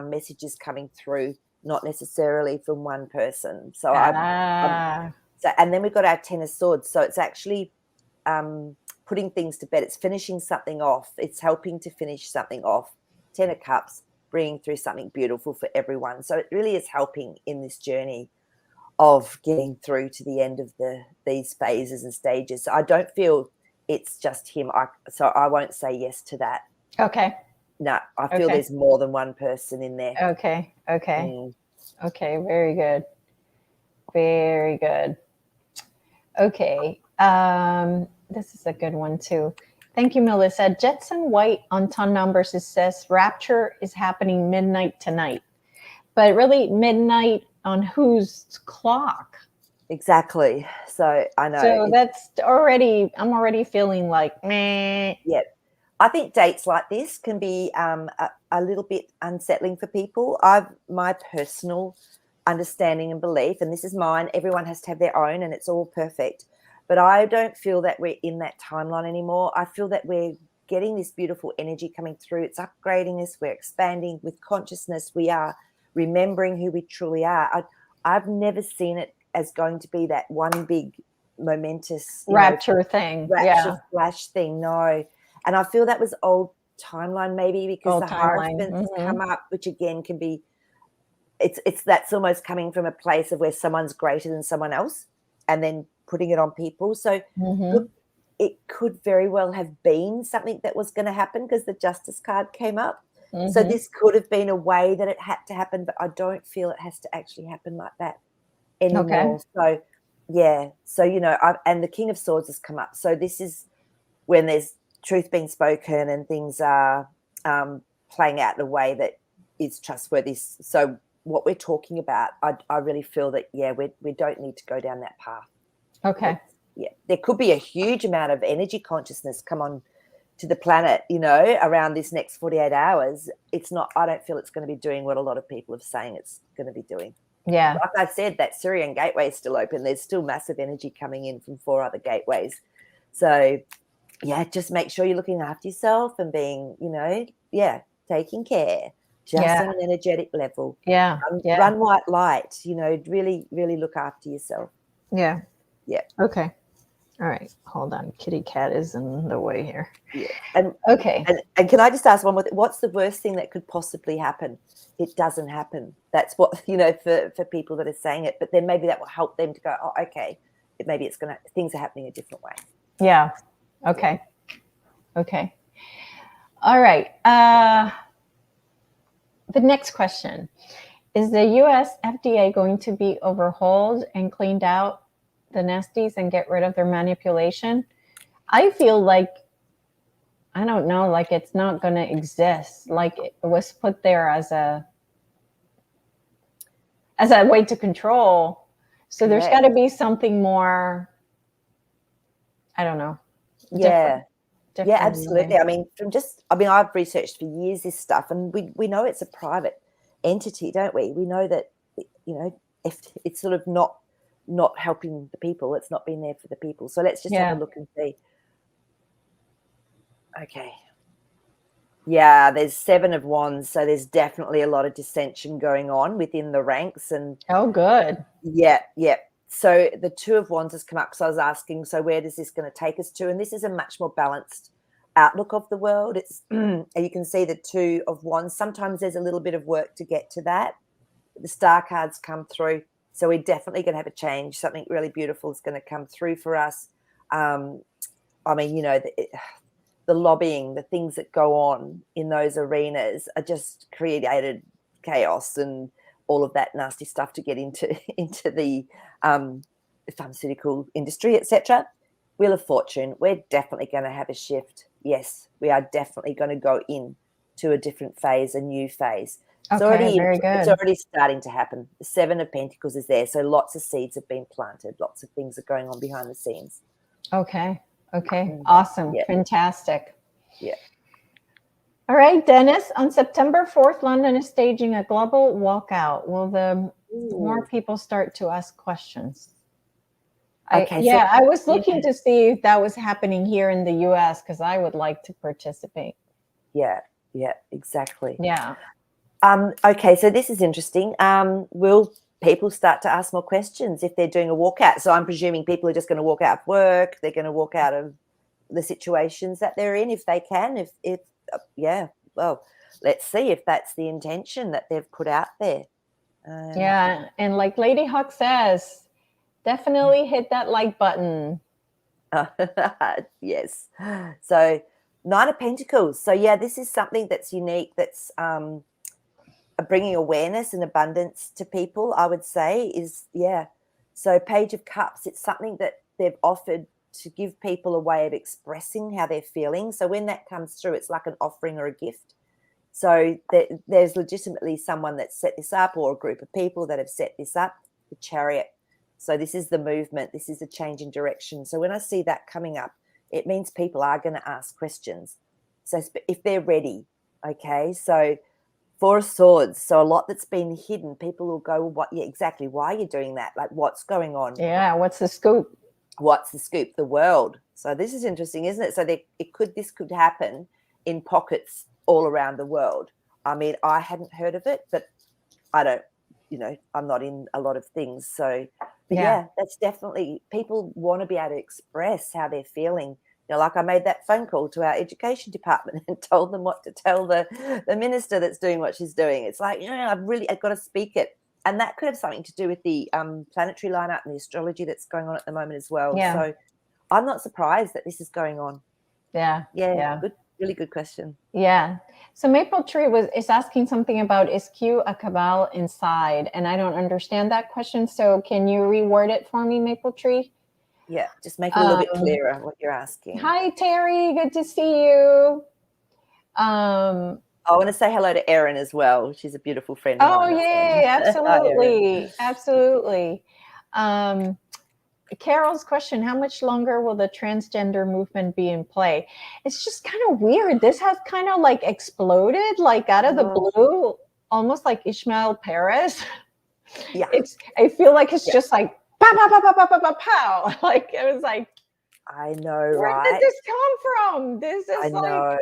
messages coming through, not necessarily from one person. So and then we've got our Ten of Swords. So it's actually putting things to bed. It's finishing something off. It's helping to finish something off. Ten of Cups, bringing through something beautiful for everyone. So it really is helping in this journey of getting through to the end of these phases and stages. So I don't feel it's just him. So I won't say yes to that. Okay. No, I feel there's more than one person in there. Okay. Okay, very good. Very good. Okay. This is a good one too. Thank you, Melissa. Jetson White on Ton Numbers says Rapture is happening midnight tonight. But really midnight on whose clock? Exactly. So I know. So that's I'm already feeling like, meh. Yeah. I think dates like this can be a little bit unsettling for people. My personal understanding and belief, and this is mine, everyone has to have their own and it's all perfect. But I don't feel that we're in that timeline anymore. I feel that we're getting this beautiful energy coming through. It's upgrading us. We're expanding with consciousness. We are remembering who we truly are. I've never seen it as going to be that one big momentous rapture flash thing. No. And I feel that was old timeline maybe because the Hierophants come up, which again can be, that's almost coming from a place of where someone's greater than someone else and then putting it on people. So look, it could very well have been something that was going to happen because the Justice card came up. So this could have been a way that it had to happen, but I don't feel it has to actually happen like that anymore. So and the King of Swords has come up. So this is when there's truth being spoken and things are playing out in a way that is trustworthy. So what we're talking about, I really feel that, yeah, we don't need to go down that path. Okay. Yeah, there could be a huge amount of energy consciousness come on to the planet, you know, around this next 48 hours. It's not, I don't feel it's going to be doing what a lot of people are saying it's going to be doing. Yeah. Like I said, that Syrian gateway is still open. There's still massive energy coming in from 4 other gateways. So, yeah, just make sure you're looking after yourself and being, you know, taking care just on an energetic level. Yeah. Run white light, you know, really, really look after yourself. Yeah. Yeah. Okay. All right. Hold on. Kitty cat is in the way here. Yeah. And okay. And can I just ask one more thing? What's the worst thing that could possibly happen? It doesn't happen. That's what, you know, for people that are saying it. But then maybe that will help them to go, oh, okay, maybe it's going to, things are happening a different way. Yeah. Okay. Okay. All right. The next question. Is the US FDA going to be overhauled and cleaned out the nasties and get rid of their manipulation? I feel like, I don't know, like it's not going to exist. Like it was put there as a way to control. So there's got to be something more, I don't know. Different. Yeah, absolutely. Way. I mean, I've researched for years this stuff, and we know it's a private entity, don't we? We know that, you know, if it's sort of not helping the people, it's not been there for the people. So let's just have a look and see. Okay. Yeah, there's 7 of Wands, so there's definitely a lot of dissension going on within the ranks. And oh, good. Yeah. So the 2 of Wands has come up. So I was asking, so where does this going to take us to? And this is a much more balanced outlook of the world. It's you can see the 2 of Wands. Sometimes there's a little bit of work to get to that. The star cards come through, so we're definitely going to have a change. Something really beautiful is going to come through for us. I mean, you know, the lobbying, the things that go on in those arenas are just created chaos and all of that nasty stuff to get into the pharmaceutical industry, etc. Wheel of Fortune, we're definitely going to have a shift. Yes, we are definitely going to go in to a different phase, a new phase. It's already starting to happen. The 7 of Pentacles is there, so lots of seeds have been planted. Lots of things are going on behind the scenes. Okay. Awesome. Yeah. Fantastic. Yeah. All right, Dennis, on September 4th, London is staging a global walkout. Will the more people start to ask questions? I was looking to see if that was happening here in the US because I would like to participate. Yeah, exactly. Yeah. Okay, so this is interesting. Will people start to ask more questions if they're doing a walkout? So I'm presuming people are just going to walk out of work. They're going to walk out of the situations that they're in if they can. Well, let's see if that's the intention that they've put out there. And like Lady Hawk says, definitely hit that like button. Yes. So 9 of Pentacles. So yeah, this is something that's unique. That's bringing awareness and abundance to people, I would say, So Page of Cups, it's something that they've offered to give people a way of expressing how they're feeling. So when that comes through, it's like an offering or a gift. So there's legitimately someone that's set this up, or a group of people that have set this up. The Chariot. So this is the movement. This is a change in direction. So when I see that coming up, it means people are going to ask questions. So if they're ready, okay. So 4 of Swords. So a lot that's been hidden, people will go, well, what? Yeah, exactly. Why are you doing that? Like, what's going on? Yeah. What's the scoop? What's the scoop? The world. So this is interesting, isn't it? So this could happen in pockets all around the world. I mean, I hadn't heard of it, but I don't, I'm not in a lot of things. So, but yeah, that's definitely, people want to be able to express how they're feeling. Like I made that phone call to our education department and told them what to tell the minister that's doing what she's doing. It's like, I've got to speak it. And that could have something to do with the planetary lineup and the astrology that's going on at the moment as well. Yeah. So I'm not surprised that this is going on. Yeah. Good, really good question. Yeah. So Maple Tree is asking something about, is Q a cabal inside? And I don't understand that question. So can you reword it for me, Maple Tree? Yeah, just make it a little bit clearer what you're asking. Hi, Terry. Good to see you. I want to say hello to Erin as well. She's a beautiful friend of Oh, mine. yay. Hi, Erin. Absolutely. Absolutely. Carol's question, how much longer will the transgender movement be in play? It's just kind of weird. This has kind of like exploded, like out of the Oh, blue, almost like Ishmael Perez. yeah, I feel like it's yeah. just like pow, pow, pow, pow, pow, pow, pow, pow. Like it was like, I know, where did right? this come from? This I is like, know,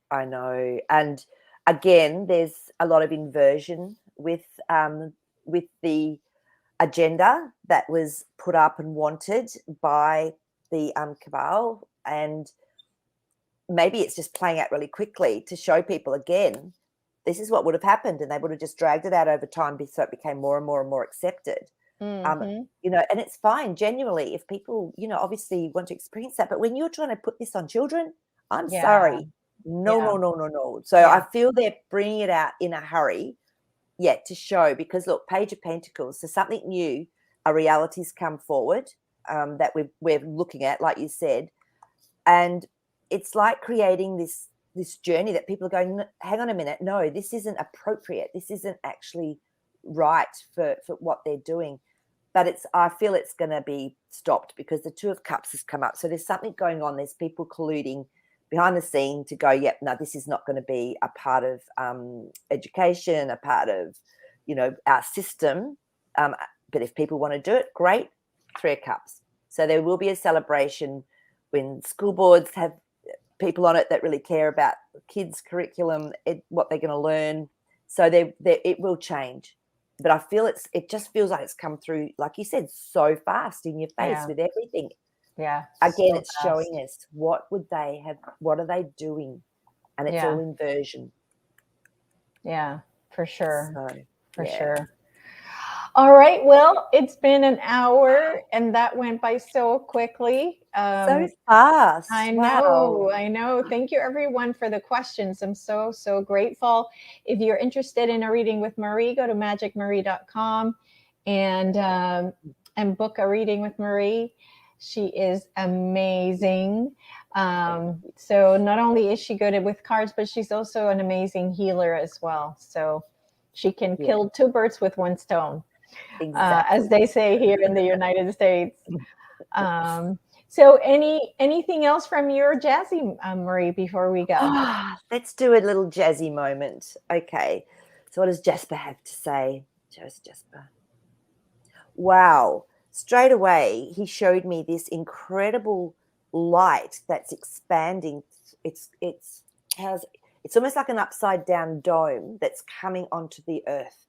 I know. And again, there's a lot of inversion with the agenda that was put up and wanted by the cabal, and maybe it's just playing out really quickly to show people again this is what would have happened, and they would have just dragged it out over time so it became more and more and more accepted. mm-hmm. And it's fine genuinely if people, obviously want to experience that, but when you're trying to put this on children, I'm Yeah, sorry, no, yeah, no, no, no, no. So I yeah, feel they're bringing it out in a hurry, to show, because look, Page of Pentacles, so something new, a reality's come forward, that we're looking at, like you said, and it's like creating this journey that people are going, hang on a minute, no, this isn't appropriate, this isn't actually right for what they're doing. But I feel it's going to be stopped because the Two of Cups has come up, so there's something going on, there's people colluding behind the scene to go, yep, no, this is not going to be a part of education, a part of our system, but if people want to do it, great. Three of Cups, so there will be a celebration when school boards have people on it that really care about kids' curriculum, what they're going to learn. So it will change. But I feel it just feels like it's come through, like you said, so fast in your face yeah, with everything. yeah. Again, So it's fast. showing us what are they doing? And it's all Yeah, inversion. yeah, for sure. So, For yeah. sure. All right. Well, it's been an hour and that went by so quickly. So fast. I Wow. know, I know. Thank you everyone for the questions. I'm so, so grateful. If you're interested in a reading with Maree, go to magicmaree.com and book a reading with Maree. She is amazing. So not only is she good with cards, but she's also an amazing healer as well. So she can Yeah, kill two birds with one stone, as exactly. they say here in the United States. Um, so anything else from your jazzy, Maree, before we go? Let's do a little jazzy moment. Okay. So what does Jasper have to say? Jasper. Wow. Straight away, he showed me this incredible light that's expanding. It's almost like an upside down dome that's coming onto the earth,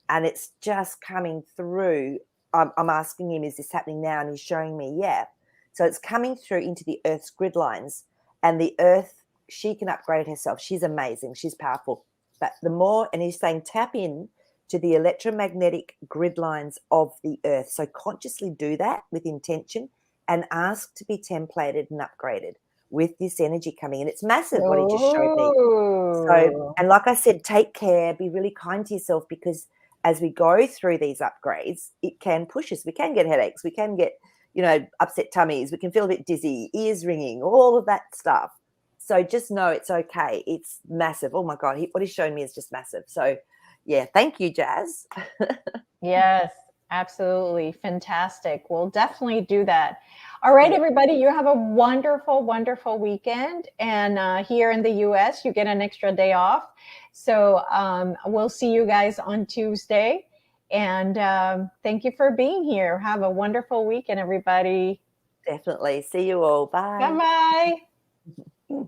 and it's just coming through. I'm asking him, is this happening now? And he's showing me, yeah. So it's coming through into the earth's grid lines, and the earth, she can upgrade herself. She's amazing. She's powerful. But the more, and he's saying, tap in to the electromagnetic grid lines of the earth. So consciously do that with intention and ask to be templated and upgraded with this energy coming in. It's massive what he just showed me. So, Oh, and like I said, take care, be really kind to yourself, because as we go through these upgrades, it can push us. We can get headaches. We can get, upset tummies. We can feel a bit dizzy, ears ringing, all of that stuff. So just know it's okay. It's massive. Oh my God, what he's shown me is just massive. So yeah, thank you, Jazz. yes, absolutely. Fantastic. We'll definitely do that. All right, Yeah. everybody, you have a wonderful, wonderful weekend. And here in the US, you get an extra day off. So we'll see you guys on Tuesday. And thank you for being here. Have a wonderful weekend, everybody. Definitely. See you all. Bye Bye. bye.